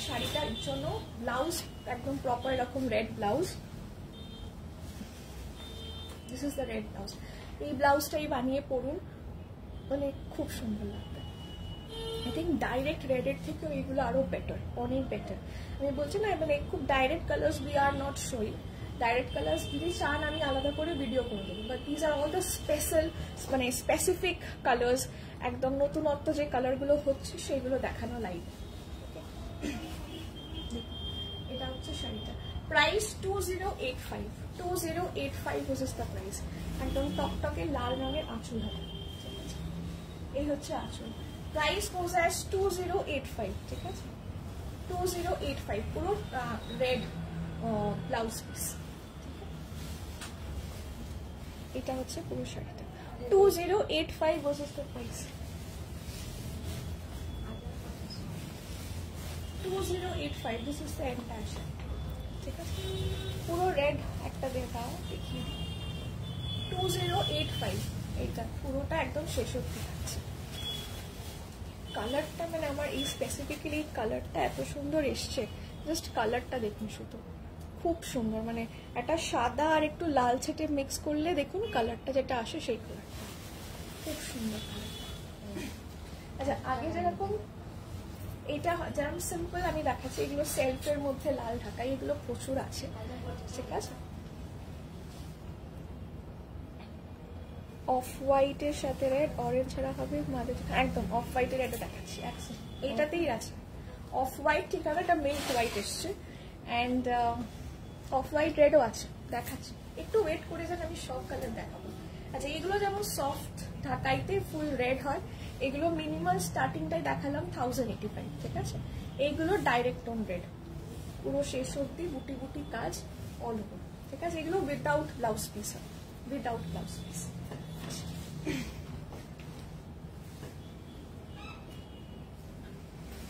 শাড়িটার জন্য ব্লাউজ একদম প্রপার এরকম red blouse, this is the red blouse. এই ব্লাউজটাই বানিয়ে পরুন, মানে খুব সুন্দর লাগবে। আই থিঙ্ক ডাইরেক্ট রেডের থেকে এইগুলো আরো বেটার, অনেক বেটার। আমি বলছি না, মানে খুব direct colours we are not showing. Direct colours যদি চান আমি আলাদা করে ভিডিও করে দেবো, but these are all the special, মানে স্পেসিফিক কালার্স, একদম নতুনত্ব যে কালারগুলো হচ্ছে সেগুলো দেখানো লাইভ। এটা হচ্ছে শাড়িটা, price 2085, 2085 this is the price. একদম টকটকে লাল রঙের আঁচল হবে, ঠিক আছে। এই হচ্ছে আঁচল, প্রাইস গোজ অ্যাজ 2085, ঠিক আছে। 2085 পুরো রেড ব্লাউজ পিস, এটা হচ্ছে পুরো শাড়িটা 2085 goes is the price. 2085 this is the entire sari, ঠিক আছে। পুরো রেড একটা দেখাও, দেখি 2085, এইটা পুরোটা একদম শেষ অবধি থাকছে। কালারটা মানে আমার এই স্পেসিফিক্যালি কালারটা এত সুন্দর এসছে, জাস্ট কালারটা দেখুন শুধু, খুব সুন্দর। মানে একটা সাদা আর একটু লাল ছেটে মিক্স করলে দেখুন কালারটা যেটা আসে, সেই কালারটা খুব সুন্দর কালার। আচ্ছা, আগে যেরকম এটা যেরকম সিম্পল আমি দেখাচ্ছি, এগুলো সেলফের মধ্যে লাল ঢাকা, এগুলো প্রচুর আছে, ঠিক আছে। অফ হোয়াইটের সাথে রেড, অরেঞ্জ ছাড়া হবে মাঝে, একদম অফ হোয়াইটের এটা দেখাচ্ছি, এইটাতেই আছে অফ হোয়াইট, ঠিক আছে। এটা মিল্ক হোয়াইট এসছে, অ্যান্ড অফ হোয়াইট রেডও আছে, দেখাচ্ছি। একটু ওয়েট করে যান, আমি সব কালার দেখাবো। আচ্ছা, এগুলো যেমন সফট ঢাকাইতে ফুল রেড হয়, এগুলো মিনিমাম স্টার্টিংটাই দেখালাম 1085, ঠিক আছে। এইগুলো ডাইরেক্ট টোন রেড, পুরো শেষ অবধি বুটি বুটি কাজ অল ওভার, ঠিক আছে। এগুলো without blouse piece, without blouse piece.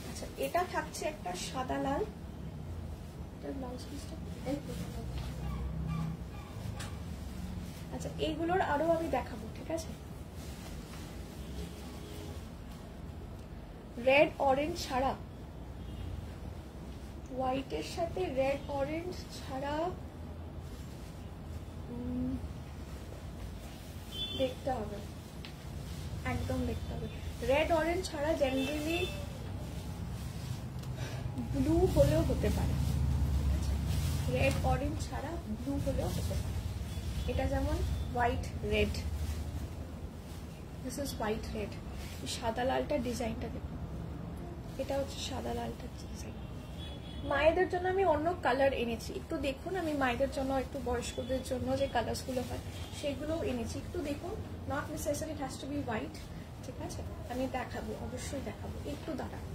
আচ্ছা, এটা থাকছে একটা সাদা লাল, ব্লাউজ পিসটা। আচ্ছা, এইগুলোর আরো আমি দেখাবো, ঠিক আছে। রেড অরেঞ্জ ছাড়া, হোয়াইটের সাথে রেড অরেঞ্জ ছাড়া দেখতে হবে, একদম দেখতে হবে। রেড অরেঞ্জ ছাড়া জেনারেলি ব্লু হলেও হতে পারে, রেড অরেঞ্জ ছাড়া ব্লু হলেও হতে পারে। এটা যেমন white red, this is white red. সাদা লালটা ডিজাইনটা দেখুন, এটা হচ্ছে সাদা লালটার ডিজাইন। মায়েদের জন্য আমি অন্য কালার এনেছি, একটু দেখুন। আমি মায়েদের জন্য, একটু বয়স্কদের জন্য যে কালারসগুলো হয় সেগুলোও এনেছি, একটু দেখুন। Not necessary it has to be white, ঠিক আছে। আমি দেখাবো, অবশ্যই দেখাবো, একটু দাঁড়ান।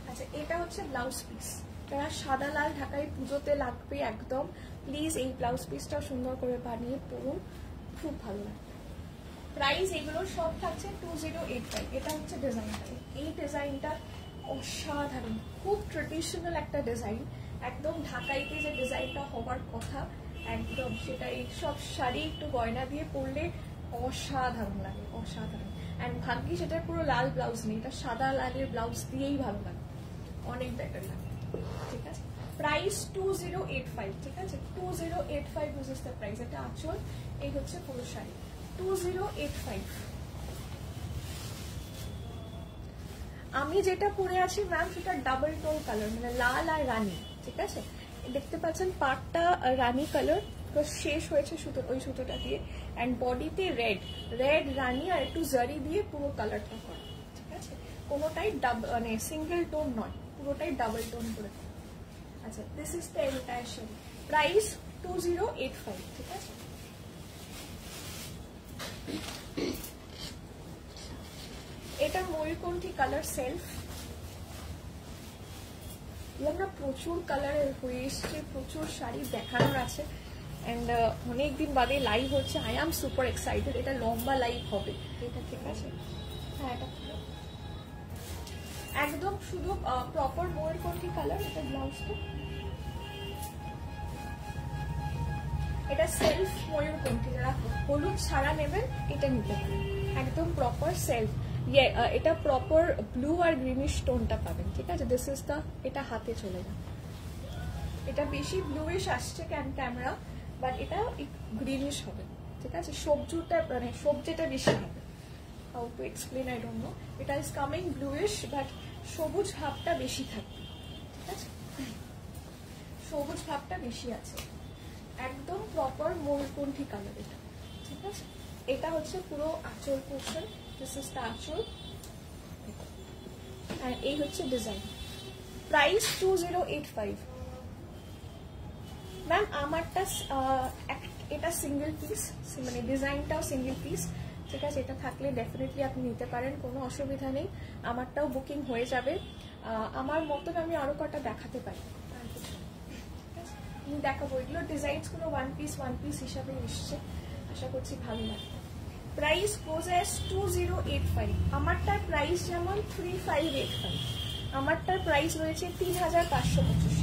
আচ্ছা, এটা হচ্ছে ব্লাউজ পিস, যারা সাদা লাল ঢাকায় পুজোতে লাগবে একদম, প্লিজ এই ব্লাউজ পিসটা সুন্দর করে বানিয়ে পরুন, খুব ভালো লাগবে। প্রাইস এগুলো সব থাকছে 2085। এটা হচ্ছে ডিজাইনটা, এই ডিজাইনটা অসাধারণ, খুব ট্রেডিশনাল একটা ডিজাইন, একদম ঢাকাইতে যে ডিজাইনটা হবার কথা একদম সেটাই। সব শাড়ি একটু গয়না দিয়ে পরলে অসাধারণ লাগে, অসাধারণ। অ্যান্ড ভাগ্যি সেটা পুরো লাল ব্লাউজ নেই, এটা সাদা লালের ব্লাউজ দিয়েই ভালো লাগে, অনেক বেটার লাগে, ঠিক আছে। প্রাইস 2085, ঠিক আছে। 2085 দিস ইজ দ্য প্রাইস। এটা আঁচল, এই হচ্ছে পুরো শাড়ি 2085। আমি যেটা পরে আছি ম্যাম সেটা ডাবল টোন কালার, মানে লাল আর রানী, ঠিক আছে। দেখতে পাচ্ছেন পাটটা রানী কালার, শেষ হয়েছে সুতো, ওই সুতোটা দিয়ে। অ্যান্ড বডিতে রেড, রেড রানী আর একটু জারি দিয়ে পুরো কালারটা করা, ঠিক আছে। কোনোটাই মানে সিঙ্গেল টোন নয়, পুরোটাই ডাবল টোন করে। আচ্ছা, this is the entire sari, price 2085, ঠিক আছে। এটা ময়ূরকণ্ঠী কালার সেলফ, আমরা প্রচুর কালারের হয়ে এসছে, প্রচুর শাড়ি দেখানোর আছে অ্যান্ড অনেকদিন বাদে লাইভ হচ্ছে। আই এম সুপার এক্সাইটেড, এটা লম্বা লাইভ হবে এটা, ঠিক আছে। হ্যাঁ, এটা একদম শুধু প্রপার ময়ূরকণ্ঠী কালার। এটা ব্লাউজটা, এটা সেলফ ময়ূরকণ্ঠী, যারা হলুদ ছাড়া নেবেন এটা নিতে পারেন, একদম প্রপার সেলফ। এটা প্রপার ব্লু আর গ্রিনিশ টোনটা পাবেন, ঠিক আছে। দিস ইজ দ্য, এটা হাতে চলে যান, এটা বেশি ব্লুইশ আসছে ক্যামেরা, বাট এটা গ্রিনিশ হবে, ঠিক আছে। সবজিটা মানে সবজিটা বেশি হবে, how to explain I don't know. এটা ইজ কামিং ব্লুইশ, বাট সবুজ ভাবটা বেশি থাকবে, ঠিক আছে। সবুজ ভাবটা বেশি আছে, একদম প্রপার ময়ূরকণ্ঠী কালার এটা, ঠিক আছে। এটা হচ্ছে পুরো আঁচল পোর্শন, দিস ইজ দ্য আঁচল, আর এই হচ্ছে ডিজাইন। প্রাইস 2085। ম্যাম আমারটা এটা সিঙ্গেল পিস, মানে ডিজাইনটাও সিঙ্গেল পিস, ঠিক আছে। এটা থাকলে ডেফিনেটলি আপনি নিতে পারেন, কোনো অসুবিধা নেই। আমারটাও বুকিং হয়ে যাবে। আমার মতন আমি আরো কটা দেখাতে পারি, আমি দেখাবো। এগুলো ডিজাইনসগুলো ওয়ান পিস হিসাবে এসছে, আশা করছি ভালো লাগবে। Price goes as 2085। আমারটার প্রাইস যেমন 3585, আমারটার প্রাইস রয়েছে 3525।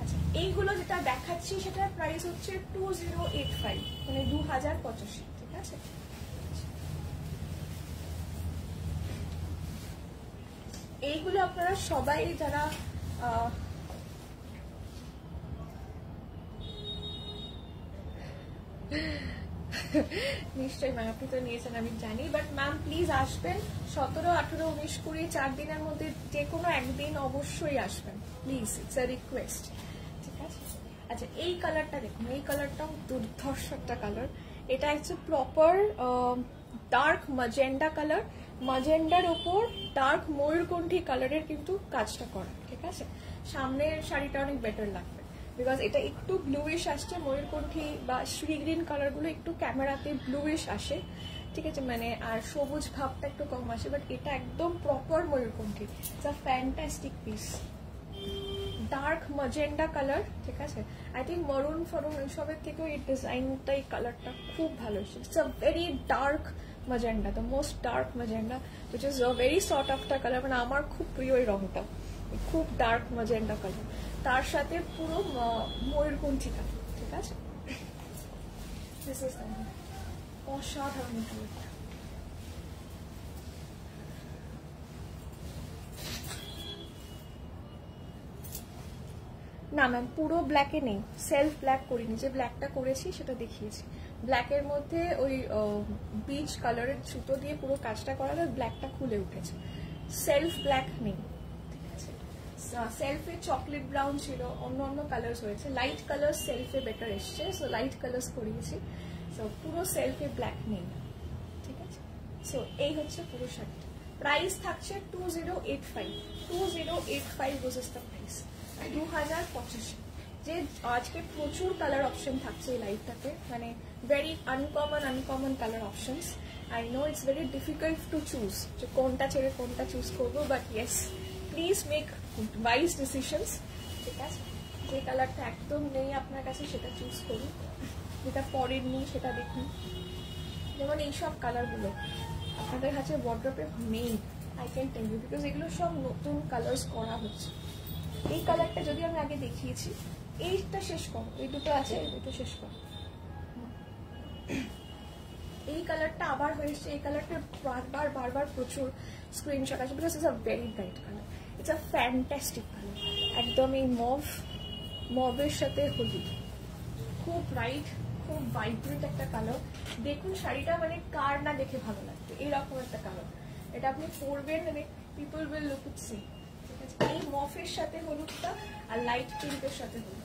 আচ্ছা, এইগুলো যেটা দেখাচ্ছি সেটার প্রাইস হচ্ছে 2085, মানে 2085, ঠিক আছে। এইগুলো আপনারা সবাই যারা নিশ্চয়ই ম্যাম, আপনি তো নিয়েছেন আমি জানি, বাট ম্যাম প্লিজ আসবেন 17, 18, 19, 20, 4 দিনের মধ্যে যে কোনো একদিন অবশ্যই আসবেন প্লিজ, ইটস আ রিকোয়েস্ট, ঠিক আছে। আচ্ছা, এই কালারটা দেখুন, এই কালারটাও দুর্ধর্ষ একটা কালার। এটা হচ্ছে প্রপার ডার্ক ম্যাজেন্ডা কালার, ম্যাজেন্ডার ওপর ডার্ক ময়ূরকণ্ঠী কালারের কিন্তু কাজটা করা, ঠিক আছে। সামনের শাড়িটা অনেক বেটার লাগবে, বিকজ এটা একটু ব্লুইশ আসছে, ময়ূরকণ্ঠী বা শ্রী গ্রিন কালারগুলো একটু ক্যামেরাতে ব্লুইশ আসে, ঠিক আছে, মানে আর সবুজ ভাবটা একটু কম আসে, বাট এটা একদম প্রপার ময়ূরকণ্ঠী। It's a fantastic piece, dark magenta colour, ঠিক আছে। আই থিঙ্ক মরুন ফরুন এইসবের থেকেও এই ডিজাইনটা, এই কালারটা খুব ভালো এসেছে। It's a very dark magenta, the most dark magenta, which is a very sort after colour, মানে আমার খুব প্রিয় এই রংটা, খুব ডার্ক ম্যাজেন্ডা কালার, তার সাথে পুরো ময়ূরকণ্ঠী কালার, ঠিক আছে। অসাধারণ কালারটা। না ম্যাম, পুরো ব্ল্যাকে নেই, সেলফ ব্ল্যাক করিনি, যে ব্ল্যাকটা করেছি সেটা দেখিয়েছি। ব্ল্যাকের মধ্যে ওই বিচ কালারের সুতো দিয়ে পুরো কাজটা করা, ব্ল্যাকটা খুলে উঠেছে, সেলফ ব্ল্যাক নেই, ঠিক আছে। সেলফে চকলেট ব্রাউন ছিল, অন্য অন্য কালার্স হয়েছে, লাইট কালার সেলফে বেটার এসছে, সো লাইট কালার্স করিয়েছি, সো পুরো সেলফে ব্ল্যাক নেই, ঠিক আছে। সো এই হচ্ছে পুরো শাড়িটা। প্রাইস থাকছে 2085, 2085 বুঝেছ দ্য প্রাইস, 2085। যে আজকে প্রচুর কালার অপশন থাকছে এই লাইভটাতে, মানে very uncommon colour options. I know it's very difficult to choose, যে কোনটা ছেড়ে কোনটা চুজ করবো, but yes, please make wise decisions, ঠিক আছে। যে কালারটা একদম নেই আপনার কাছে সেটা চুজ করুন, যেটা পরেননি সেটা দেখুন। যেমন এইসব কালারগুলো আপনাদের কাছে ওয়ার্ড্রপে নেই, I can tell you, because এগুলো সব নতুন কালার্স করা হচ্ছে। এই কালারটা যদি আমি আগে দেখিয়েছি, এইটা শেষ করো, এই দুটো আছে, এই দুটো শেষ করো। এই কালারটা আবার হয়েছে, এই কালারটা বারবার প্রচুর স্ক্রিনশট আছে, because it's a very bright colour, it's a fantastic colour, একদম এই মভের সাথে হলুদ, খুব ব্রাইট, খুব ভাইব্রেন্ট একটা কালার। দেখুন শাড়িটা, মানে কার না দেখে ভালো লাগবে, এইরকম একটা কালার। এটা আপনি পরবেন, মানে people will look it see, ঠিক আছে। এই মফের সাথে হলুদটা আর লাইট পিঙ্কের সাথে হলুদ।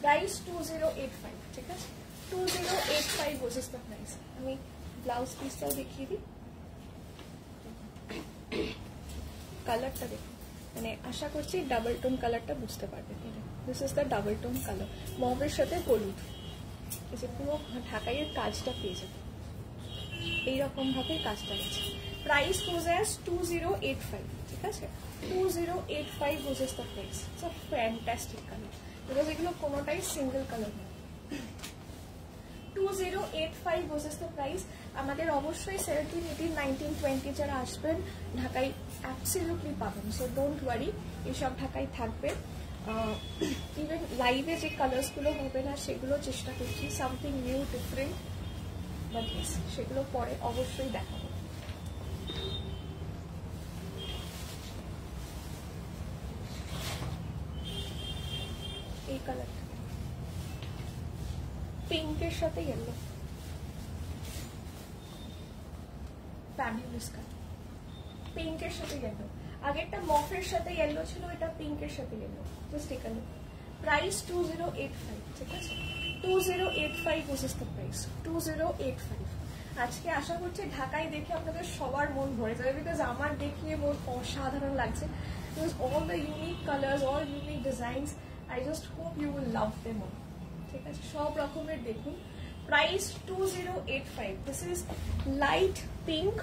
প্রাইস 2085, ঠিক আছে, 2085 বোঝেস দ্য প্রাইস। আমি ব্লাউজ পিসটাও দেখিয়ে দিই, কালারটা দেখুন, মানে আশা করছি ডাবল টোন কালারটা বুঝতে পারবেন। This is the double tone colour, মবের সাথে হলুদ। এই যে পুরো ঢাকাইয়ের কাজটা পেয়ে যাবে, এইরকম ভাবে কাজটা আছে। প্রাইস গোজ অ্যাজ 2085, ঠিক আছে? 2085 goes as the price. It's a fantastic colour, because এগুলো কোনোটাই সিঙ্গেল কালার না। 2085 গোজ অ্যাজ দ্য প্রাইস। আমাদের অবশ্যই 17, 18, 19, 20 যারা আসবেন ঢাকায় অ্যাবসলিউটলি পাবেন, সো ডোন্ট ওয়ারি, এসব ঢাকায় থাকবে। ইভেন লাইভে যে কালার্সগুলো হবে না সেগুলো চেষ্টা করছি, something new different, but yes সেগুলো পরে অবশ্যই দেখাবো। এই কালারটা পিঙ্কের সাথে ইয়েলো, ফ্যাবুলাস কালার, পিঙ্কের সাথে ইয়েলো। আগেরটা মফের সাথে ইয়েলো ছিল, এটা পিঙ্কের সাথে yellow. Just take a look. Price 2085, ঠিক আছে? 2085 দিস ইজ দ্য প্রাইস, 2085। আজকে আশা করছি ঢাকায় দেখে আপনাদের সবার মন ভরে যাবে, বিকজ আমার দেখিয়ে মন অসাধারণ লাগছে। Because all the unique colours, all unique designs, I just hope you will love them all, ঠিক আছে? সব রকমের দেখুন। Price 2085। This is light pink,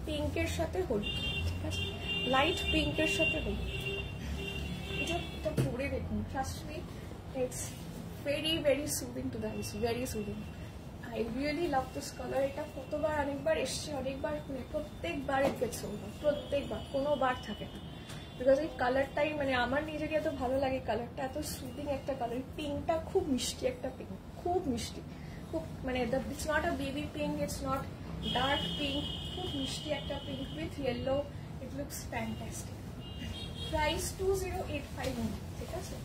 পিঙ্কের সাথে হলুদ, ঠিক আছে? লাইট পিঙ্কের সাথে হলুদ। এটা পরে দেখুন, trust me, it's very very soothing to the eyes, very soothing. I really love this colour. এটা কতবার অনেকবার এসছে, অনেকবার প্রত্যেকবার ইট গেটস সোল্ড আউট, প্রত্যেকবার, কোনো বার থাকে না। বিকজ এই কালারটাই মানে আমার নিজেকে এত ভালো লাগে, কালারটা এত সুদিং একটা কালার। পিঙ্কটা খুব মিষ্টি একটা পিঙ্ক, খুব মিষ্টি, খুব মানে it's not a baby pink, it's not dark pink, খুব মিষ্টি একটা pink with yellow. It looks fantastic. Price 2085, ঠিক আছে?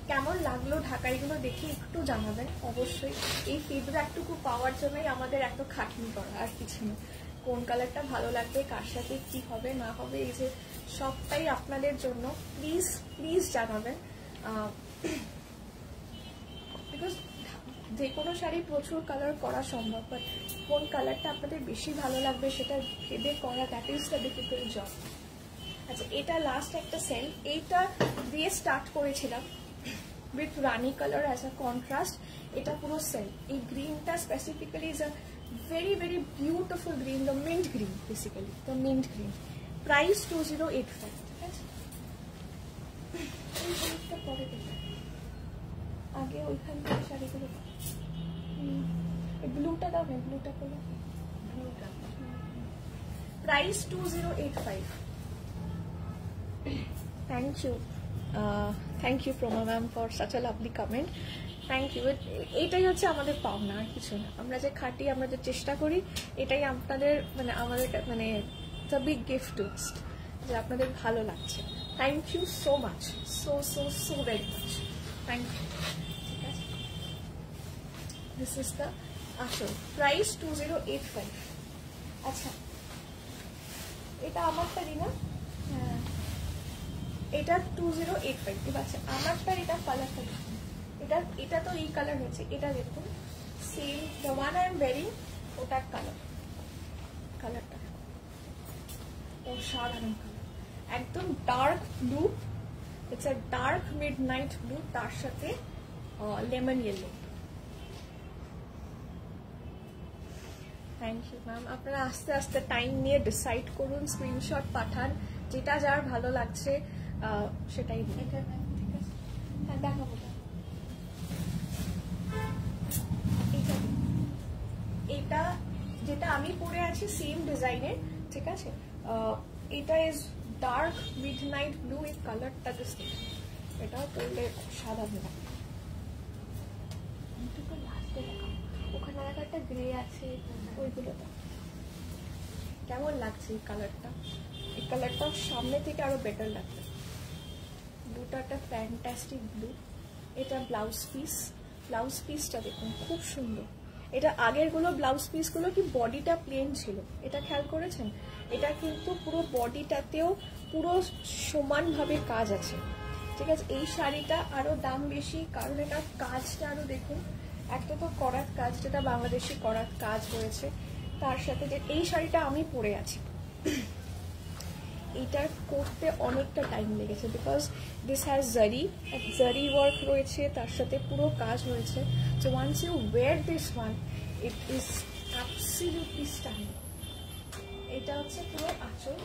কেমন লাগলো ঢাকাইগুলো দেখে একটু জানাবেন অবশ্যই। এই ফিডব্যাকটুকু পাওয়ার জন্যই আমাদের এত খাটনি করা, আর কিছু না। কোন কালারটা ভালো লাগবে, কার সাথে কি হবে না হবে, এই যে সবটাই আপনাদের জন্য। প্লিজ প্লিজ জানাবেন, বিকজ যে কোনো শাড়ি প্রচুর কালার করা সম্ভব, বাট কোন কালারটা আপনাদের বেশি ভালো লাগবে সেটা ভেবে করা, that is the difficult job. আচ্ছা, এটা লাস্ট একটা সেল, এইটা দিয়ে স্টার্ট করেছিলাম with rani colour as a contrast. এটা পুরো সেল। এই গ্রিনটা specifically is a very very beautiful green, the mint green, basically the mint green. Price 2085, ঠিক আছে? এই শাড়িটা পরে দেখো, আগে ওইখান থেকে শাড়িগুলো। এই ব্লুটা দাও না, ব্লুটা করো, ব্লুটা। Price 2085। Thank you Proma ma'am for such a lovely comment. Thank you. এটাই হচ্ছে আমাদের পাওনা, আর কিছু না। আমরা যে খাটি, আমরা যে চেষ্টা করি, এটাই আপনাদের মানে আমাদের মানে the big gift to us, যে আপনাদের ভালো লাগছে। Thank you so much, so so so very much, thank you. ঠিক আছে, দিস ইজ দ্য আসল। প্রাইস 2085। আচ্ছা, এটা আমারটারই না? হ্যাঁ, এটা 2085। ঠিক আছে, আমারটা এটা কালারটা দেখুন, এটা তো এই কালার হয়েছে, এটা দেখুন same the one I am wearing, ওটার কালারটা অসাধারণ কালার, একদম dark blue. It's a dark midnight blue, তার সাথে lemon yellow. Thank you ma'am. আপনারা আস্তে আস্তে টাইম নিয়ে ডিসাইড করুন, স্ক্রিনশট পাঠান, যেটা যার ভালো লাগছে সেটাই দিন। ঠিক আছে, হ্যাঁ দেখাবো। এটা যেটা আমি পরে আছি সেম ডিজাইনের, ঠিক আছে? এটা is dark midnight blue, এই কালারটা জাস্ট এটা পরলে সাধারণ লাগে। লাস্টে দেখাবো, ওখানে একটা গ্রে আছে, ওইগুলো কেমন লাগছে এই কালারটা? এই কালারটা সামনে থেকে আরো বেটার লাগবে। ব্লুটা একটা ফ্যান্টাস্টিক ব্লু। এটা ব্লাউজ পিসটা দেখুন খুব সুন্দর। এটা আগেরগুলো ব্লাউজ পিসগুলো কি বডিটা প্লেন ছিল, এটা খেয়াল করেছেন? এটা কিন্তু পুরো বডিটাতেও পুরো সমানভাবে কাজ আছে, ঠিক আছে? এই শাড়িটা আরো দাম বেশি, কারণ এটা কাজটা আরো দেখুন। একটা তো করাত কাজ, যেটা বাংলাদেশি করাত কাজ হয়েছে, তার সাথে যে এই শাড়িটা আমি পরে আছি, এইটার করতে অনেকটা টাইম লেগেছে because this has zari work রয়েছে, তার সাথে পুরো কাজ হয়েছে। So once you wear this one, it is absolutely stunning. এটা হচ্ছে পুরো আঁচল।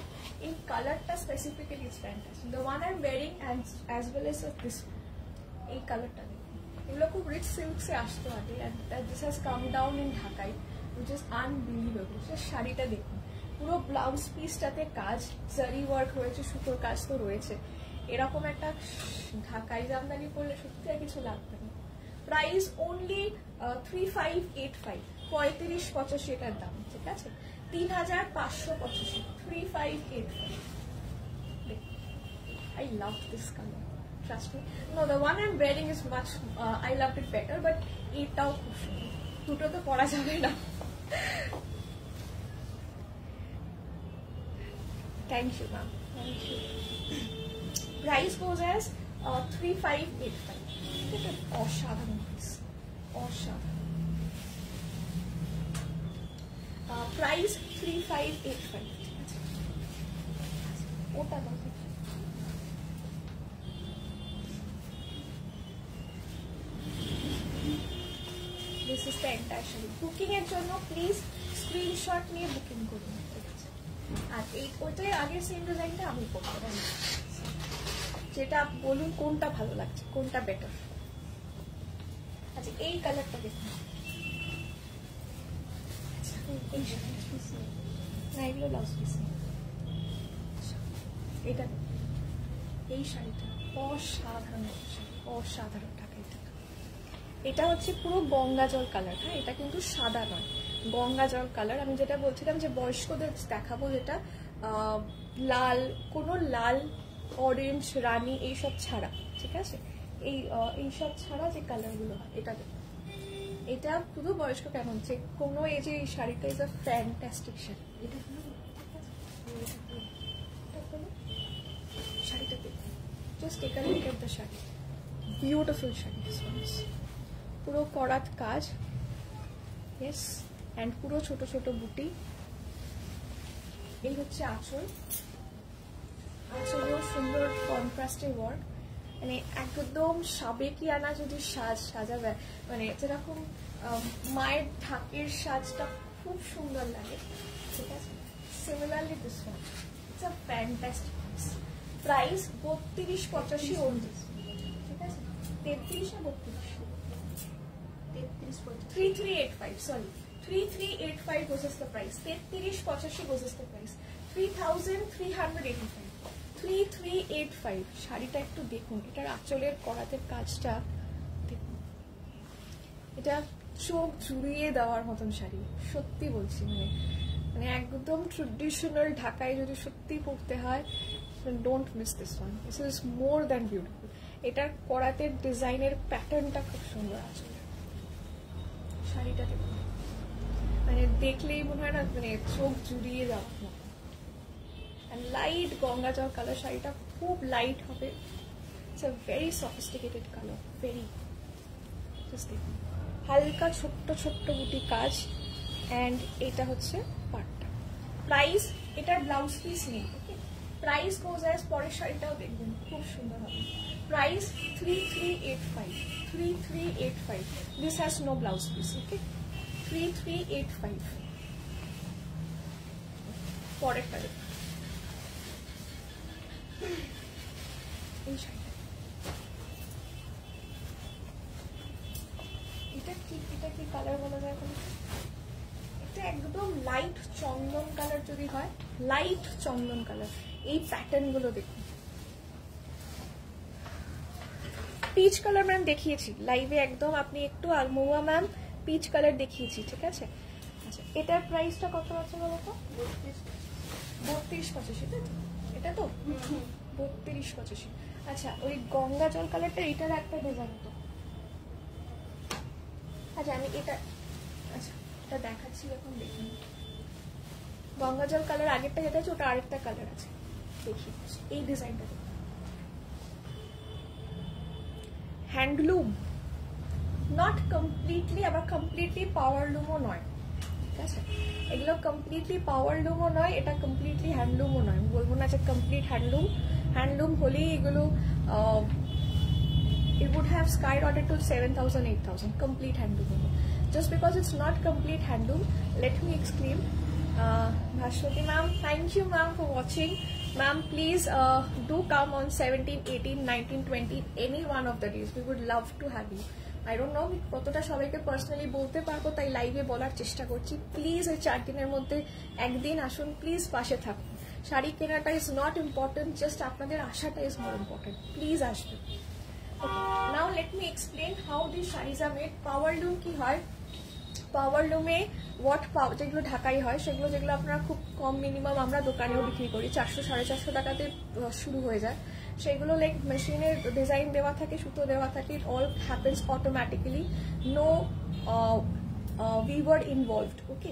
এই কালারটা specifically is fantastic. The one I am wearing as well as this, এই কালারটা দেখুন। এগুলো খুব রিচ সিল্কসে আসতো আগে, and this has come down in Dhakai, which is unbelievable. শাড়িটা দেখুন, পুরো ব্লাউজ পিসটাতে কাজ, জারি ওয়ার্ক রয়েছে, সুতোর কাজ তো রয়েছে। এরকম একটা ঢাকাই জামদানি পরলে সত্যি আর কিছু লাগবে না। প্রাইস অনলি 3585, 3585 এটার দাম, ঠিক আছে? 3585, 3585। I love this color. Trust me. No, the one I'm wearing is much. I loved it better, but এটাও খুব সুন্দর। দুটো তো পরা যাবে না। Thank you, ma'am. Thank you. Price goes as 3585. এটা অসাধারণ পিস, অসাধারণ। প্রাইস 3585, ঠিক আছে? ওটা দাও। This is the entire sari. Booking এর জন্য প্লিজ স্ক্রিনশট নিয়ে বুকিং করুন, ঠিক আছে? আর এই ওইটাই আগের সেম ডিজাইনটা আমি করতে পারি, যেটা বলুন কোনটা ভালো লাগছে, কোনটা বেটার। আচ্ছা, এই কালারটা দেখুন। না, এগুলো ব্লাউজ পিস। এটা এই শাড়িটা অসাধারণ, অসাধারণ টাকা। এটা হচ্ছে পুরো গঙ্গা জল কালার। হ্যাঁ, এটা কিন্তু সাদা নয়, গঙ্গা জল কালার। আমি যেটা বলছিলাম যে বয়স্কদের দেখাবো, যেটা লাল, কোনো লাল, অরেঞ্জ, রানী এইসব ছাড়া, ঠিক আছে? এইসব ছাড়া যে কালারগুলো হয়, এটা দেখুন। এটা পুরো বয়স্ক কেমন, যে কোনো এই যে এই শাড়িটা ইজ আ ফ্যান্টাস্টিক শাড়ি। এটা শাড়িটা দেখুন, just take a look at the sari, beautiful sari. পুরো করাত কাজ, ইয়েস, অ্যান্ড পুরো ছোট ছোট বুটি। এই হচ্ছে আঁচল, আঁচলেও সুন্দর কন্ট্রাস্টে ওয়ার্ক, মানে একদম সাবেকিয়ানা যদি সাজাবে, মানে যেরকম মায়ের ঢাকের সাজটা খুব সুন্দর লাগে, ঠিক আছে? Similarly this one, it's a fantastic piece. Price 3285 only, ঠিক আছে? 33 না 32? 3385, sorry, 3385 goes as the price. 3385 goes as the price. 3385, 3385। শাড়িটা একটু দেখুন, এটার আঁচলের করাতের কাজটা দেখুন। এটা চোখ জুড়িয়ে দেওয়ার মতন শাড়ি, সত্যি বলছি। মানে একদম ট্রেডিশনাল ঢাকায় যদি সত্যি পড়তে হয়, don't miss this one. This is more than beautiful. এটার করাতের ডিজাইনের প্যাটার্নটা খুব সুন্দর আছে। শাড়িটা দেখুন, মানে দেখলেই মনে হয় না, মানে চোখ জুড়িয়ে যাওয়ার মতো। লাইট গঙ্গা জল কালার, শাড়িটা খুব লাইট হবে। It's a very sophisticated colour, very. Just দেখুন, হালকা ছোট্ট ছোট্ট বুটি কাজ, অ্যান্ড এটা হচ্ছে পাটটা। প্রাইস, এটার ব্লাউজ পিস নেই, ওকে? প্রাইস গোজ অ্যাজ, পরের শাড়িটাও দেখবেন, খুব সুন্দর হবে। Price 3385, 3385. This has no blouse piece, okay? 3385. পরের কালার, এই শাড়িটা, এটা কি কালার বলা যায়? এটা একদম লাইট চন্দন কালার যদি হয়, লাইট চন্দন কালার। এই প্যাটার্ন গুলো দেখুন। পিচ কালার ম্যাম দেখিয়েছি লাইভে, একদম আপনি একটু আলমোয়া ম্যাম পিচ কালার দেখিয়েছি, ঠিক আছে? আচ্ছা, এটার প্রাইসটা কত আছে বলো তো? 3285, এটা তো 3285। আচ্ছা, ওই গঙ্গা জল কালারটা, এটার একটা ডিজাইন তো। আচ্ছা, আমি এটা, আচ্ছা এটা দেখাচ্ছি, এখন দেখুন। গঙ্গা জল কালার আগেরটা যেটা আছে, ওটা আরেকটা কালার আছে, দেখি এই ডিজাইনটা দেখুন। হ্যান্ডলুম, নট কমপ্লিটলি, আবার কমপ্লিটলি পাওয়ারলুমও নয়, ঠিক আছে। এগুলো কমপ্লিটলি পাওয়ার লুমও নয়, এটা কমপ্লিটলি হ্যান্ডলুমও নয়, আমি বলবো না যে কমপ্লিট হ্যান্ডলুম। হ্যান্ডলুম হলেই এগুলো it would have skyrocketed to 7,000, 8,000 complete handloom. Just because it's not complete handloom, let me explain. Bhashwati ma'am, thank you ma'am for watching. Ma'am, please do come on 17, 18, 19, 20, any one of the days. We would love to have you. I don't know কতটা সবাইকে পার্সোনালি বলতে পারবো, তাই লাইভে বলার চেষ্টা করছি। প্লিজ এই 4 দিনের মধ্যে একদিন আসুন, প্লিজ পাশে থাকুন। শাড়ি কেনাটা ইজ নট ইম্পর্টেন্ট, জাস্ট আপনাদের আশাটা ইজ মোর ইম্পর্টেন্ট। প্লিজ আসবেন। Okay, now let me explain how these sarees are made. Power loom কি হয়, পাওয়ার লুমে যেগুলো ঢাকাই হয় সেগুলো, যেগুলো আপনারা খুব কম মিনিমাম আমরা দোকানেও বিক্রি করি, 400-450 টাকাতে শুরু হয়ে যায়, সেগুলো লাইক মেশিনের ডিজাইন দেওয়া থাকে, সুতো দেওয়া থাকে, it all happens automatically, no weaver involved. Okay,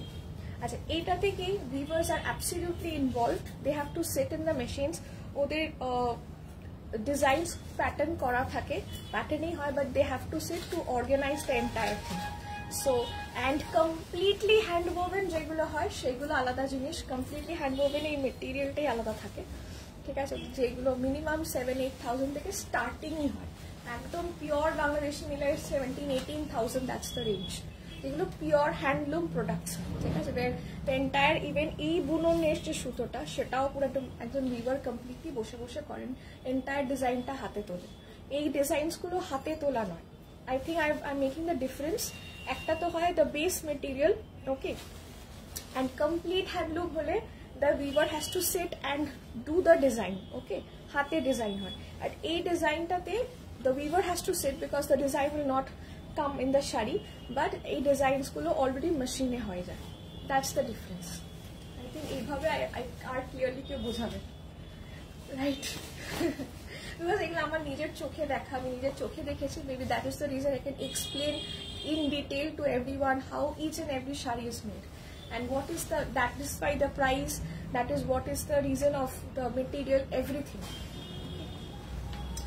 আচ্ছা এইটাতে কি weavers are absolutely involved, they have to sit in the machines, ওদের ডিজাইনস প্যাটার্ন করা থাকে, প্যাটার্নই হয়, but they have to sit to organise the entire thing. So and completely hand woven যেগুলো হয় সেগুলো আলাদা জিনিস, কমপ্লিটলি হ্যান্ড ওভেন এই মেটেরিয়ালটাই আলাদা থাকে, ঠিক আছে, যেগুলো মিনিমাম 7-8,000 থেকে স্টার্টিংই হয়, একদম পিওর বাংলাদেশি নিলে 17-18,000, দ্যাটস দ্য রেঞ্জ, এগুলো পিওর হ্যান্ডলুম প্রোডাক্টস, ঠিক আছে। এন্টায়ার ইভেন এই বুননের যে সুতোটা সেটাও পুরো একজন উইভার কমপ্লিটলি বসে বসে করেন, এন্টায়ার ডিজাইনটা হাতে তোলে, এই ডিজাইনসগুলো হাতে তোলা নয়। I think I am making the difference. একটা তো হয় the base material, okay, and complete handloom হলে the weaver has to sit and do the design, okay, হাতে ডিজাইন হয়, আর এই ডিজাইনটাতে the weaver has to sit because the design will not come in the shari, but এই ডিজাইনস গুলো অলরেডি মেশিনে হয়ে যায়, that's the difference. I think এইভাবে আর ক্লিয়ারলি কেউ বোঝাবে, রাইট? বিকজ এগুলো আমার নিজের চোখে দেখা, আমি নিজের চোখে দেখেছি, maybe that is the reason I can explain in detail to everyone how each and every sari is made and what is the, that is by the price, that is what is the reason of the material, everything.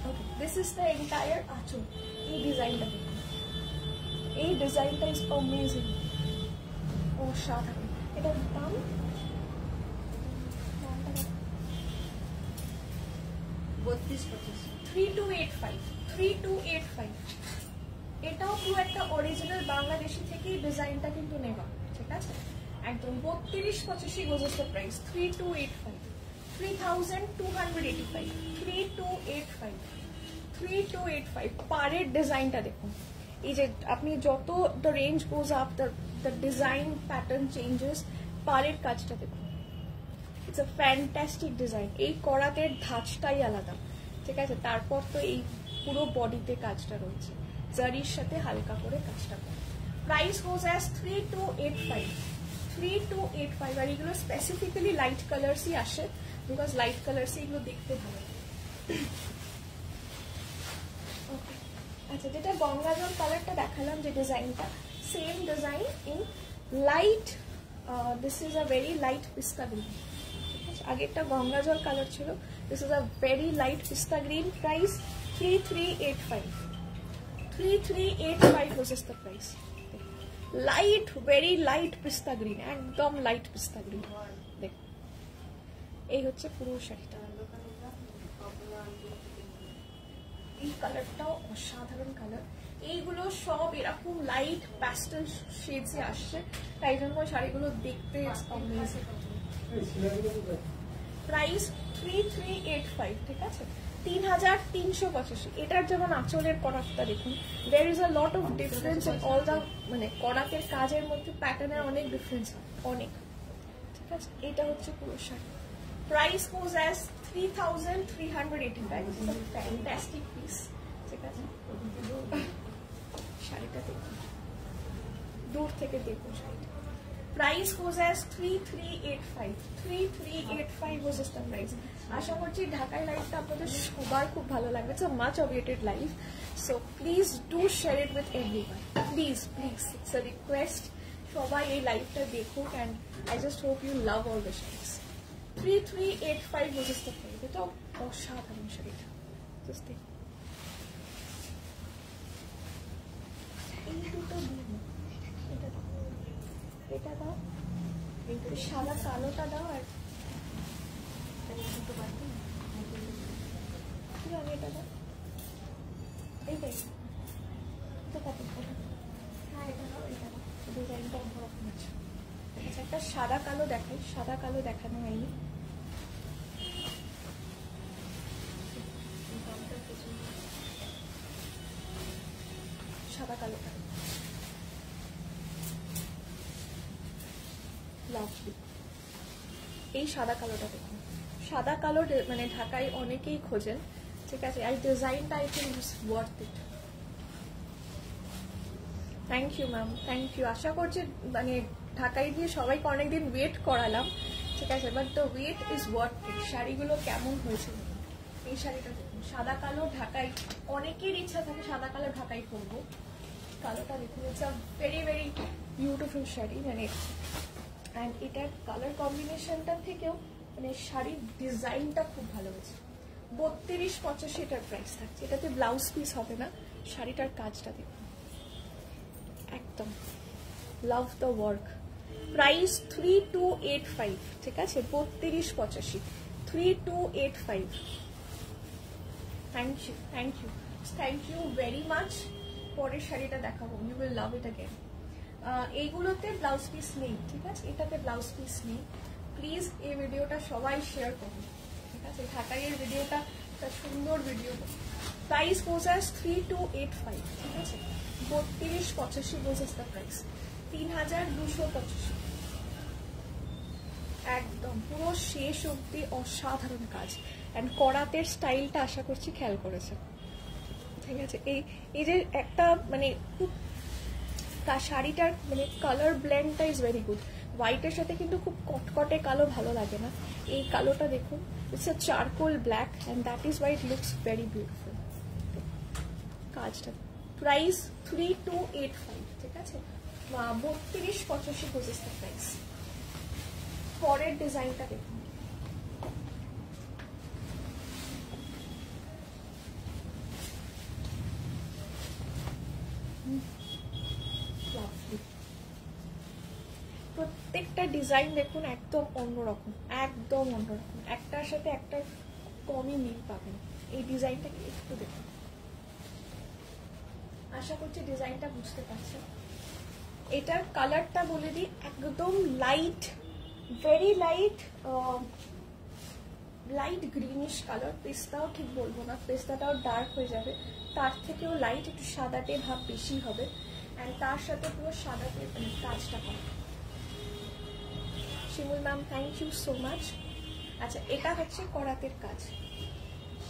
Okay, this is the entire achol, এই ডিজাইনটা দেখুন, এই ডিজাইনটা ইজ অ্যামেজিং, অসাধারণ। এটার দাম 3285, এটাও পুরো একটা অরিজিনাল বাংলাদেশি থেকেই ডিজাইনটা কিন্তু নেওয়া, ঠিক আছে, একদম 3285 গোজ ইজ দ্য প্রাইস, 3285, 3285, 3285 পারের ডিজাইনটা দেখুন। এই যে আপনি যত the range goes up, the design pattern changes, পারের কাজটা দেখুন, ইটস আ ফ্যান্টাস্টিক ডিজাইন। এই করাতের ধাঁচটাই আলাদা, ঠিক আছে, তারপর তো এই পুরো বডিতে কাজটা রয়েছে, জারির সাথে হালকা করে কাজটা করে। প্রাইস গোজ অ্যাজ 3285, আর এগুলো স্পেসিফিক্যালি লাইট কালার্সই আসে, বিকজ লাইট কালার্সই এগুলো দেখতে ভালো লাগে। আচ্ছা, যেটা গঙ্গাজল কালারটা দেখালাম, যে ডিজাইনটা, same design in light, this is a very light pista green, ঠিক আছে, আগেরটা গঙ্গাজল কালার ছিল, this is a very light pista green, price 3385 was the price. Light, very light pista green, একদম লাইট পিস্তা গ্রিন, দেখ এই হচ্ছে পুরো শাড়িটা, এই কালারটাও অসাধারণ কালার, এইগুলো সব এরকম লাইট প্যাস্টেল শেডসে আসছে, তাই জন্য শাড়িগুলো দেখতে অ্যামেজিং। প্রাইস 3385, ঠিক আছে, 3385। এটার যেমন আঁচলের করাতটা দেখুন, there is a lot of difference in all the, মানে করাতের কাজের মধ্যে প্যাটার্নের অনেক ডিফারেন্স হয়, অনেক, ঠিক আছে। এটা হচ্ছে পুরো sari, price goes as 3385, fantastic piece, ঠিক আছে। শাড়িটা দেখুন, দূর থেকে দেখুন শাড়িটা, price goes as 3385 was the price. আশা করছি ঢাকায় লাইভটা আপনাদের সবার খুব ভালো লাগবে, it's a much awaited live, so please do share it with everyone, please, it's a request, সবাই এই লাইভটা দেখুক, and I just hope you love all the saris. 3385 was the price, এটাও অসাধারণ শাড়িটা, জাস্ট দেখুন, এই দুটো দিন, এটা এটা দাও, সাদা কালোটা দাও, আর আমি এটা দাও, এইটাই তো কত। হ্যাঁ এটা দাও, এটা দাও, ডিজাইনটা অন্যরকম আছে। আচ্ছা একটা সাদা কালো দেখাই, সাদা কালো দেখানো হয়নি। সাদা কালোটা লাভলি, এই সাদা কালোটা দেখুন, সাদা কালো মানে ঢাকায় অনেকেই খোঁজেন, ঠিক আছে। আর ডিজাইনটা I think is worth it. Thank you ma'am, thank you. আশা করছি মানে ঢাকায় গিয়ে সবাইকে অনেকদিন ওয়েট করালাম, ঠিক আছে, but the wait is worth it. শাড়িগুলো কেমন হয়েছে, এই শাড়িটা দেখুন, সাদা কালো ঢাকাই, অনেকের ইচ্ছা থাকে সাদা কালো ঢাকাই পরবো। কালোটা দেখুন, it's a very very beautiful sari, মানে অ্যান্ড এটার কালার কম্বিনেশনটা থেকেও মানে শাড়ির ডিজাইনটা খুব ভালো হয়েছে। 32-85 এটার প্রাইস থাকছে। এটাতে ব্লাউজ পিস হবে না, শাড়িটার কাজটা দেখুন একদম লাভ দ্য ওয়ার্ক। প্রাইস 3285, ঠিক আছে, 3285, 3285। Thank you, thank you, thank you very much. পরের শাড়িটা দেখাবো, you will love it again. এইগুলোতে ব্লাউজ পিস নেই, ঠিক আছে, এটাতে ব্লাউজ পিস নেই। প্লিজ এই ভিডিওটা সবাই শেয়ার করুন, ঠিক আছে। ঢাকায় এই ভিডিওটা একটা সুন্দর ভিডিও। প্রাইস গোজ অ্যাজ 3285, ঠিক আছে, 3285 গোজ অ্যাজ দ্য প্রাইস, 3285। একদম পুরো শেষ অব্দি অসাধারণ কাজ, অ্যান্ড করাতের স্টাইলটা আশা করছি খেয়াল করেছে, ঠিক আছে। এই যে একটা মানে খুব শাড়িটার মানে কালার ব্লেন্ডটা ইজ ভেরি গুড। হোয়াইটের সাথে কিন্তু খুব কটকটে কালো ভালো লাগে না। এই কালোটা দেখুন, it's a charcoal black and that is why it looks very beautiful. কাজটা প্রাইস 3285, ঠিক আছে, 3285 গোজেস দ্য প্রাইস। পরের ডিজাইনটা দেখুন, প্রত্যেকটা ডিজাইন দেখুন একদম অন্যরকম, একদম অন্যরকম, একটার সাথে একটা কমই মিল পাবেন। এই ডিজাইনটাকে একটু দেখুন, আশা করছি ডিজাইনটা বুঝতে পারছেন। এটার কালারটা বলে দিই, একদম light, very light, light greenish colour. পেস্তাও ঠিক বলবো না, পেস্তাটাও ডার্ক হয়ে যাবে, তার থেকেও লাইট, একটু সাদাটে ভাব বেশি হবে, অ্যান্ড তার সাথে পুরো সাদাটে কাজটা হবে। Shimul ma'am thank you so much. আচ্ছা এটা হচ্ছে করাতের কাজ,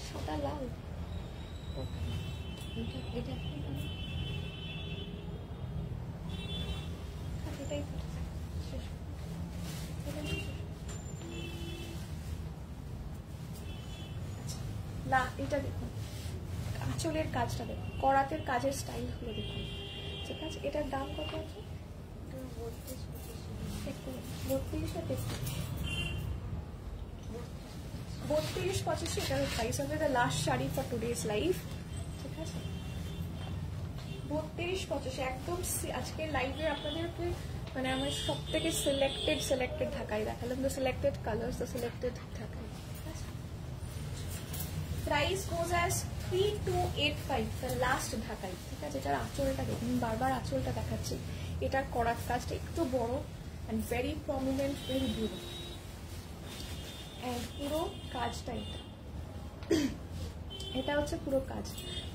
সাদা লাল, এটাই না। এটা দেখুন আঁচলের কাজটা দেখুন, করাতের কাজের স্টাইল হলো দেখুন, ঠিক আছে। এটার দাম কত আছে? 3285 এটার প্রাইস হবে। The last sari for today's live, ঠিক আছে, 3285 একদম। আজকের লাইভে আপনাদেরকে মানে আমার সব থেকে সিলেক্টেড ঢাকাই দেখালাম, the selected colours, the selected ঢাকাই, ঠিক আছে। Price goes as 3285, the last ঢাকাই, ঠিক আছে। এটার আঁচলটা দেখুন, বারবার আঁচলটা দেখাচ্ছি। এটার করার কাজটা একটু বড় and very prominent, very beautiful, and পুরো কাজটা এটা হচ্ছে পুরো কাজ।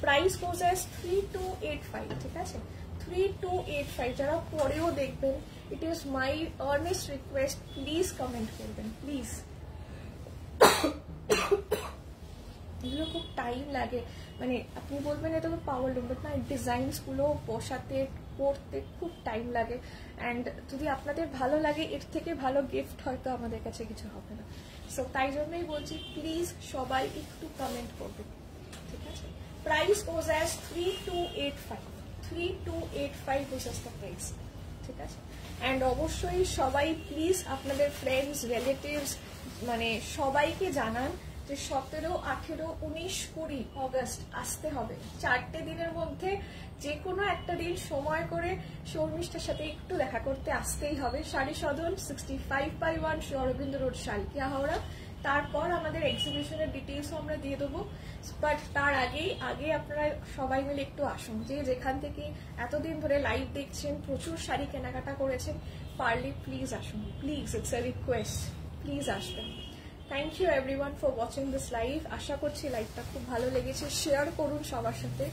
প্রাইস গোজ অ্যাজ 3285, ঠিক আছে, 3285। যারা পরেও দেখবেন, it is my Ernst request, please comment করবেন প্লিজ। এগুলো খুব টাইম লাগে, মানে আপনি বলবেন এটা তো পাওয়ার লুম, বাট না, ডিজাইনসগুলো বসাতে পড়তে খুব টাইম লাগে, অ্যান্ড যদি আপনাদের ভালো লাগে এর থেকে ভালো গিফট হয়তো আমাদের কাছে কিছু হবে না। সো তাই জন্যই বলছি প্লিজ সবাই একটু কমেন্ট করবেন, ঠিক আছে। Price goes as 3285, 3285 goes as the price, ঠিক আছে। অ্যান্ড অবশ্যই সবাই প্লিজ আপনাদের ফ্রেন্ডস, রিলেটিভস মানে সবাইকে জানান যে 17, 18, 19, 20 অগস্ট আসতে হবে। 4টে দিনের মধ্যে যে কোনো একটা দিন সময় করে শর্মিষ্ঠার সাথে একটু দেখা করতে আসতেই হবে। শাড়ি সদন 65/1 শ্রী অরবিন্দ রোড, শালকিয়া, হাওড়া। তারপর আমাদের এক্সিবিশনের ডিটেলসও আমরা দিয়ে দেবো, বাট তার আগে আপনারা সবাই মিলে একটু আসুন। যে যেখান থেকে এতদিন ধরে লাইভ দেখছেন, প্রচুর শাড়ি কেনাকাটা করেছেন, পারলে প্লিজ আসুন, please, it's a request, please আসবেন। Thank you everyone for watching this live. আশা করছি লাইভটা খুব ভালো লেগেছে। শেয়ার করুন সবার সাথে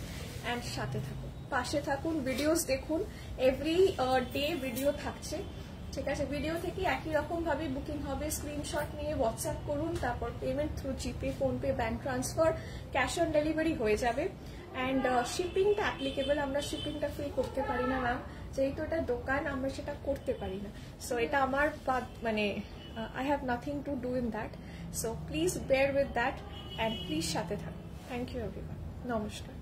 অ্যান্ড সাথে থাকুন, পাশে থাকুন, ভিডিওস দেখুন। এভরি ডে ভিডিও থাকছে, ঠিক আছে? ভিডিও থেকে একই রকম ভাবে বুকিং হবে। স্ক্রিনশট নিয়ে হোয়াটসঅ্যাপ করুন, তারপর payment through GPay, PhonePe, bank transfer, cash on delivery হয়ে যাবে। অ্যান্ড শিপিংটা অ্যাপ্লিকেবল, আমরা শিপিংটা ফ্রি করতে পারি না ম্যাম, যেহেতু এটা দোকান আমরা সেটা করতে পারি না। সো এটা আমার মানে I have nothing to do in that, so please bear with that and please সাথে থাকুন। Thank you everyone. নমস্কার।